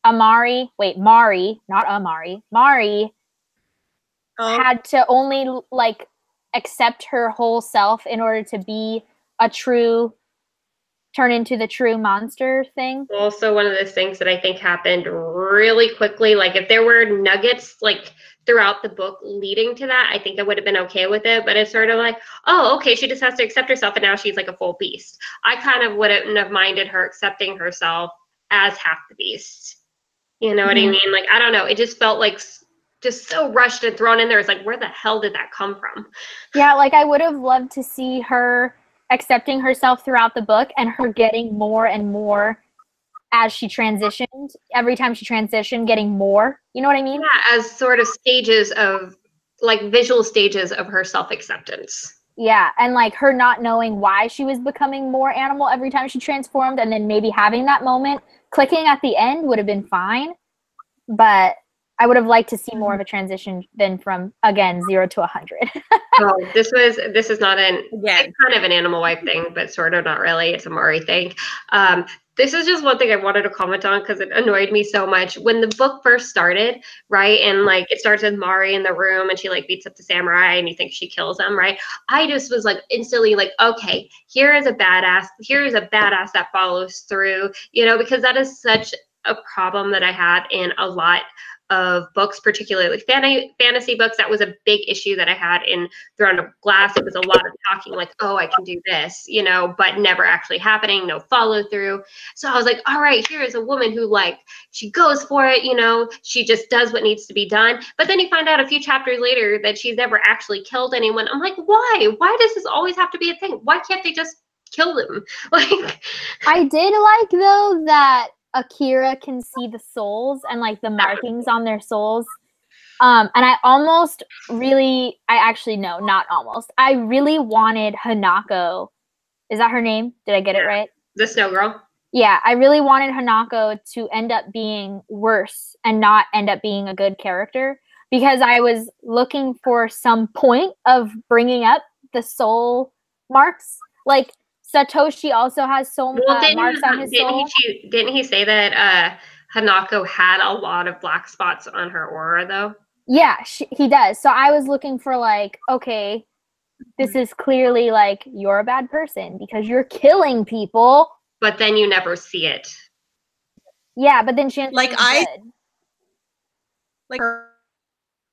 S1: Mari had to only, like, accept her whole self in order to be turn into the true monster thing.
S2: Also, one of those things that I think happened really quickly, like if there were nuggets like throughout the book leading to that, I think I would have been okay with it. But it's sort of like, oh, okay, she just has to accept herself and now she's like a full beast. I kind of wouldn't have minded her accepting herself as half the beast. You know what I mean? Like, I don't know. It just felt like just so rushed and thrown in there. It's like, where the hell did that come from?
S1: Yeah, like I would have loved to see her accepting herself throughout the book and her getting more and more as she transitioned. Every time she transitioned, getting more. You know what I mean?
S2: Yeah, as sort of stages of, like, visual stages of her self-acceptance.
S1: Yeah, and like her not knowing why she was becoming more animal every time she transformed, and then maybe having that moment clicking at the end would have been fine. But I would have liked to see more of a transition than from, again, 0 to 100.
S2: Oh, this is not it's kind of an animal wife thing, but sort of not really. It's a Mari thing. This is just one thing I wanted to comment on because it annoyed me so much. When the book first started, right, and like it starts with Mari in the room and she like beats up the samurai and you think she kills him, right? I just was like instantly like, okay, here is a badass that follows through, you know, because that is such a problem that I had in a lot of books, particularly fantasy books. That was a big issue that I had in Throne of Glass. It was a lot of talking like, oh, I can do this, you know, but never actually happening, no follow through. So I was like, all right, here is a woman who like, she goes for it, you know, she just does what needs to be done. But then you find out a few chapters later that she's never actually killed anyone. I'm like, why? Why does this always have to be a thing? Why can't they just kill them? Like,
S1: I did like, though, that Akira can see the souls and like the markings on their souls. And I really wanted Hanako. Is that her name? Did I get it right?
S2: The Snow Girl.
S1: Yeah, I really wanted Hanako to end up being worse and not end up being a good character, because I was looking for some point of bringing up the soul marks. Like, Satoshi also has soul marks on his soul.
S2: Didn't he say that Hanako had a lot of black spots on her aura, though?
S1: Yeah, he does. So I was looking for like, okay, this is clearly like, you're a bad person because you're killing people.
S2: But then you never see it.
S1: Yeah, but then she
S4: like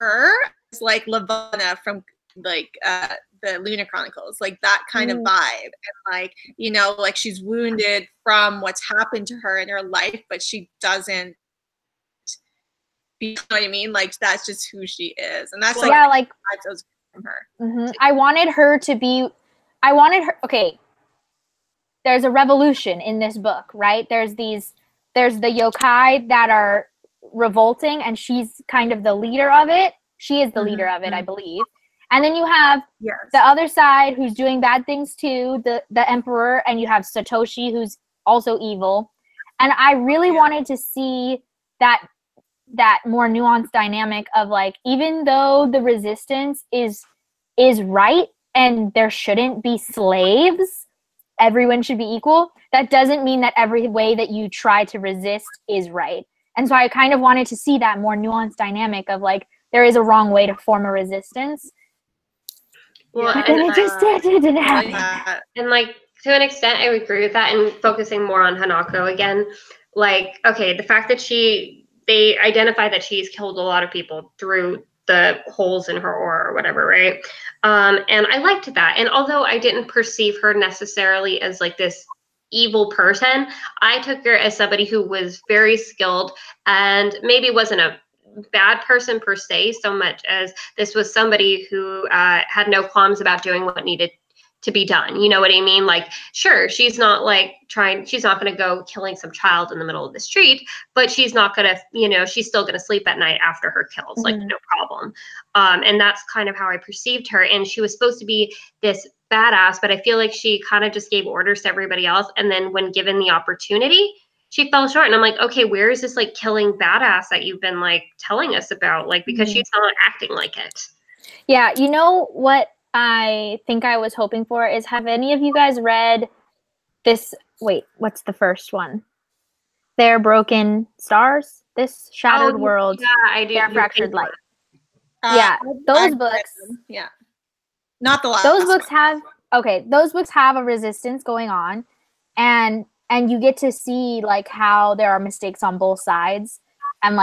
S4: her is like Lavana from like the Lunar Chronicles, like that kind of vibe. And like, you know, like she's wounded from what's happened to her in her life, but she doesn't, you know what I mean? Like that's just who she is. And that's like those from her.
S1: I wanted her, okay, there's a revolution in this book, right? There's the yokai that are revolting, and she's kind of the leader of it. She is the leader of it, I believe. And then you have the other side who's doing bad things too, the emperor, and you have Satoshi who's also evil. And I really wanted to see that more nuanced dynamic of like, even though the resistance is right and there shouldn't be slaves, everyone should be equal, that doesn't mean that every way that you try to resist is right. And so I kind of wanted to see that more nuanced dynamic of like, there is a wrong way to form a resistance.
S2: Well,
S1: but then it didn't happen.
S2: And like, to an extent, I would agree with that, and focusing more on Hanako again. Like, okay, the fact that they identify that she's killed a lot of people through the holes in her aura or whatever, right? And I liked that. And although I didn't perceive her necessarily as like this evil person, I took her as somebody who was very skilled and maybe wasn't a bad person per se, so much as this was somebody who had no qualms about doing what needed to be done. You know what I mean? Like, sure, she's not going to go killing some child in the middle of the street, but she's not going to, you know, she's still going to sleep at night after her kills, like no problem. And that's kind of how I perceived her. And she was supposed to be this badass, but I feel like she kind of just gave orders to everybody else. And then when given the opportunity, she fell short. And I'm like, okay, where is this like killing badass that you've been like telling us about? Like, because she's not acting like it.
S1: Yeah. You know what I think I was hoping for is, have any of you guys read this? Wait, what's the first one? Their Broken Stars? This Shattered World.
S2: Yeah, I do.
S1: Their Fractured Light. Yeah, those books.
S4: Yeah. Not the last.
S1: Those books have a resistance going on, and you get to see like how there are mistakes on both sides, and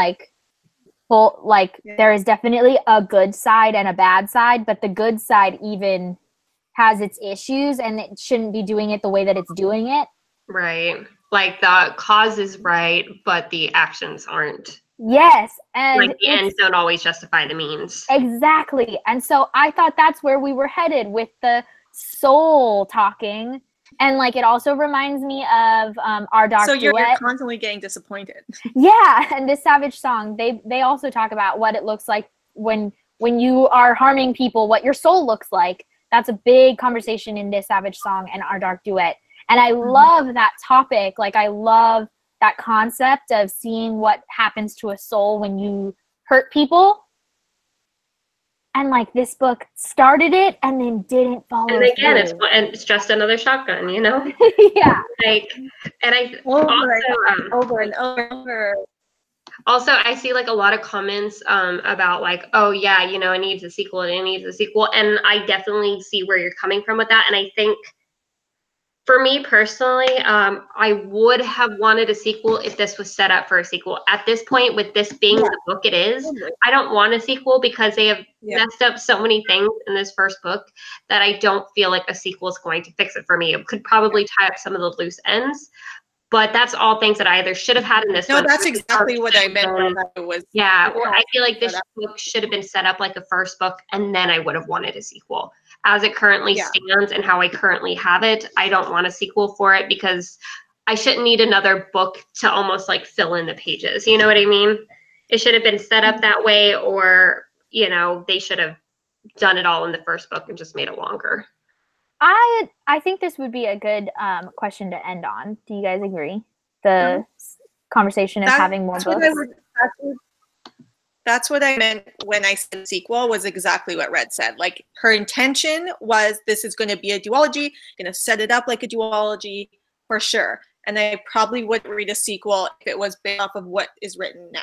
S1: there is definitely a good side and a bad side, but the good side even has its issues, and it shouldn't be doing it the way that it's doing it.
S2: Right. Like the cause is right, but the actions aren't.
S1: Yes. And
S2: like the ends don't always justify the means.
S1: Exactly. And so I thought that's where we were headed with the soul talking. And like, it also reminds me of our Dark
S4: So you're
S1: Duet.
S4: constantly getting disappointed.
S1: Yeah. And this Savage Song, they also talk about what it looks like when you are harming people, what your soul looks like. that's a big conversation in this Savage song and Our Dark Duet. And I love that topic. Like, I love that concept of seeing what happens to a soul when you hurt people. And like, this book started it and then didn't follow
S2: And again,
S1: through.
S2: it's just another shotgun, you know?
S1: Yeah.
S2: Like, and I
S4: over and over.
S2: Also, I see like a lot of comments about like, oh yeah, you know, it needs a sequel, it needs a sequel. And I definitely see where you're coming from with that. And I think for me personally, I would have wanted a sequel if this was set up for a sequel. At this point, with this being the book it is, I don't want a sequel because they have messed up so many things in this first book that I don't feel like a sequel is going to fix it for me. It could probably tie up some of the loose ends. But that's all things that I either should have had in this one.
S4: No, that's exactly what I meant by that. It was,
S2: or I feel like this book should have been set up like a first book, and then I would have wanted a sequel. As it currently stands and how I currently have it, I don't want a sequel for it because I shouldn't need another book to almost like fill in the pages. You know what I mean? It should have been set up that way, or, you know, they should have done it all in the first book and just made it longer.
S1: I think this would be a good question to end on. Do you guys agree? The conversation of having more books.
S4: That's what I meant when I said sequel, was exactly what Red said. Like, her intention was, this is going to be a duology, going to set it up like a duology for sure. And I probably wouldn't read a sequel if it was based off of what is written now.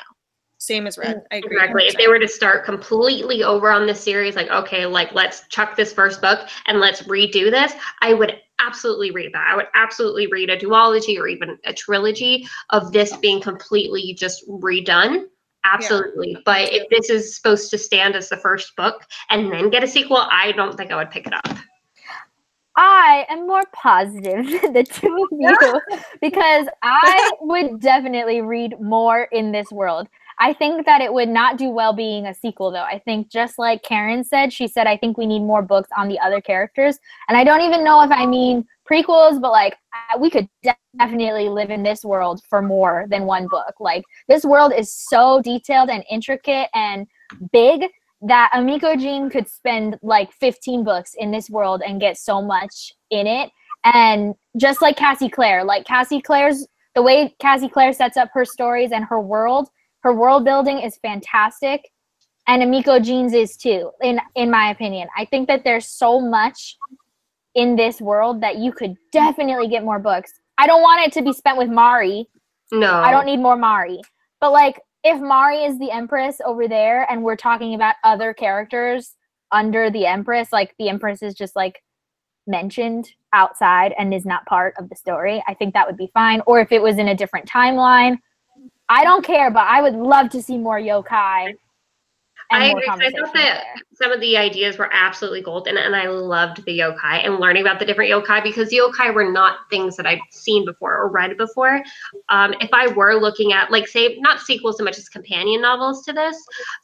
S4: Same as Red. I agree.
S2: Exactly. 100%. If they were to start completely over on this series, like, okay, like, let's chuck this first book and let's redo this, I would absolutely read that. I would absolutely read a duology or even a trilogy of this being completely just redone. Absolutely. Yeah. But if this is supposed to stand as the first book and then get a sequel, I don't think I would pick it up.
S1: I am more positive than the two of you because I would definitely read more in this world. I think that it would not do well being a sequel, though. I think just like Karen said, she said, I think we need more books on the other characters. And I don't even know if I mean prequels, but like we could definitely live in this world for more than one book. Like, this world is so detailed and intricate and big that Emiko Jean could spend like 15 books in this world and get so much in it. And just like Cassie Clare, the way Cassie Clare sets up her stories and her world building is fantastic. And Emiko Jean's is too, in my opinion. I think that there's so much in this world that you could definitely get more books. I don't want it to be spent with Mari.
S2: No.
S1: I don't need more Mari. But like, if Mari is the Empress over there and we're talking about other characters under the Empress, like the Empress is just like mentioned outside and is not part of the story, I think that would be fine. Or if it was in a different timeline, I don't care, but I would love to see more yokai.
S2: I agree. I thought that some of the ideas were absolutely golden, and I loved the yokai and learning about the different yokai, because the yokai were not things that I'd seen before or read before. If I were looking at, like, say, not sequels so much as companion novels to this,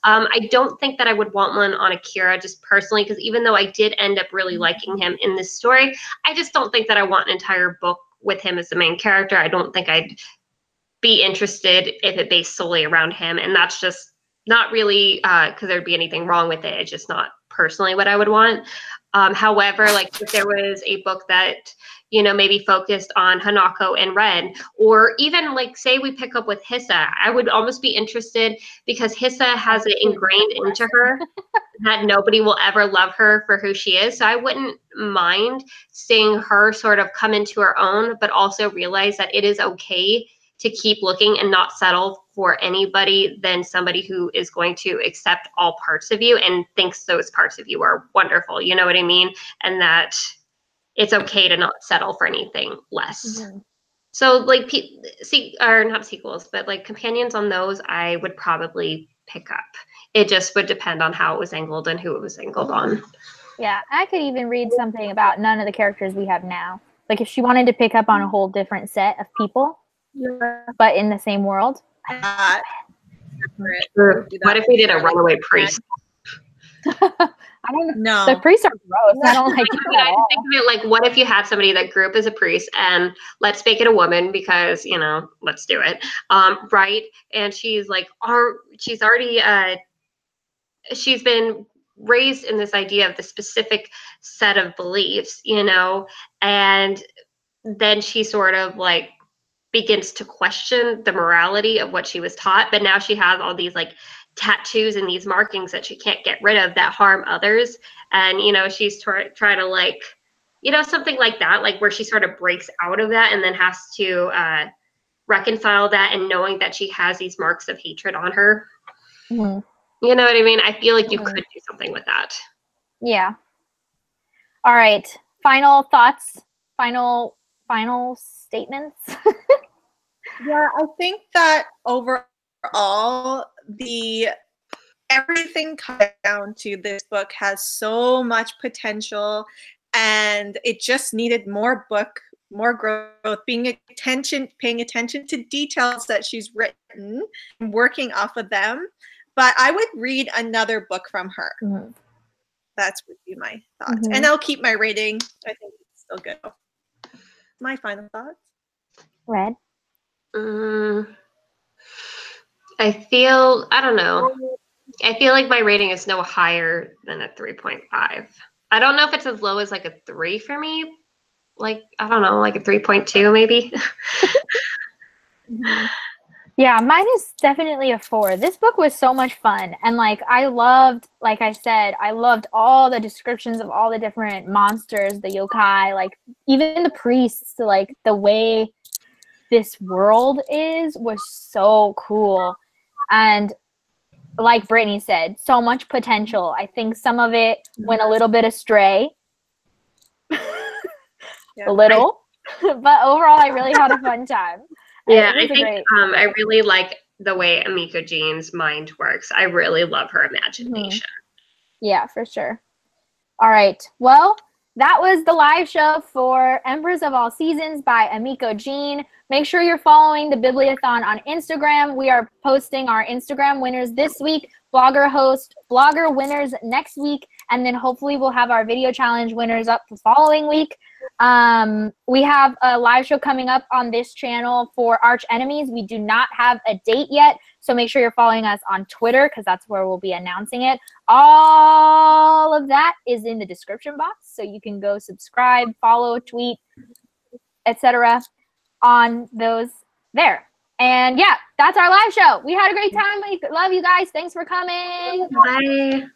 S2: I don't think that I would want one on Akira, just personally, because even though I did end up really liking him in this story, I just don't think that I want an entire book with him as the main character. I don't think I'd be interested if it based solely around him, and that's just not really because there'd be anything wrong with it. It's just not personally what I would want. However, like, if there was a book that, you know, maybe focused on Hanako and Red, or even like, say we pick up with Hissa, I would almost be interested, because Hissa has it ingrained into her that nobody will ever love her for who she is. So I wouldn't mind seeing her sort of come into her own, but also realize that it is okay to keep looking and not settle for anybody than somebody who is going to accept all parts of you and thinks those parts of you are wonderful. You know what I mean? And that it's okay to not settle for anything less. Mm-hmm. So like, or not sequels, but like companions on those, I would probably pick up. It just would depend on how it was angled and who it was angled on.
S1: Yeah, I could even read something about none of the characters we have now. Like, if she wanted to pick up on a whole different set of people, but in the same world.
S2: What if we did a runaway priest?
S1: I don't know. The priests are gross. I don't like it at all.
S2: Think of it like, what if you had somebody that grew up as a priest, and let's make it a woman because, you know, let's do it. Right. And she's like, she's already, she's been raised in this idea of the specific set of beliefs, you know, and then she sort of like begins to question the morality of what she was taught. But now she has all these like tattoos and these markings that she can't get rid of that harm others. And, you know, she's trying to like, you know, something like that, like where she sort of breaks out of that and then has to reconcile that, and knowing that she has these marks of hatred on her.
S1: Mm-hmm.
S2: You know what I mean? I feel like you could do something with that.
S1: Yeah. All right. Final thoughts. Final statements.
S4: Yeah, I think that overall, everything comes down to this book has so much potential, and it just needed more growth, paying attention to details that she's written and working off of them. But I would read another book from her.
S1: Mm-hmm.
S4: That's would be my thoughts.
S1: Mm-hmm.
S4: And I'll keep my rating. I think it's still good. My final thoughts.
S1: Red.
S2: I don't know. I feel like my rating is no higher than a 3.5. I don't know if it's as low as like a 3 for me. Like, I don't know, like a 3.2 maybe.
S1: Yeah, mine is definitely a 4. This book was so much fun. And like I said, I loved all the descriptions of all the different monsters, the yokai, like even the priests, like the way this world was so cool. And like Brittni said, so much potential. I think some of it went a little bit astray. A little. But overall, I really had a fun time.
S2: Yeah, I think I really like the way Emiko Jean's mind works. I really love her imagination.
S1: Yeah, for sure. All right. Well, that was the live show for Empress of All Seasons by Emiko Jean. Make sure you're following the Bibliothon on Instagram. We are posting our Instagram winners this week, blogger winners next week, and then hopefully we'll have our video challenge winners up the following week. We have a live show coming up on this channel for Arch Enemies. We do not have a date yet, so make sure you're following us on Twitter because that's where we'll be announcing it. All of that is in the description box, so you can go subscribe, follow, tweet, etc. on those there. And yeah, that's our live show. We had a great time. We love you guys. Thanks for coming.
S2: Bye.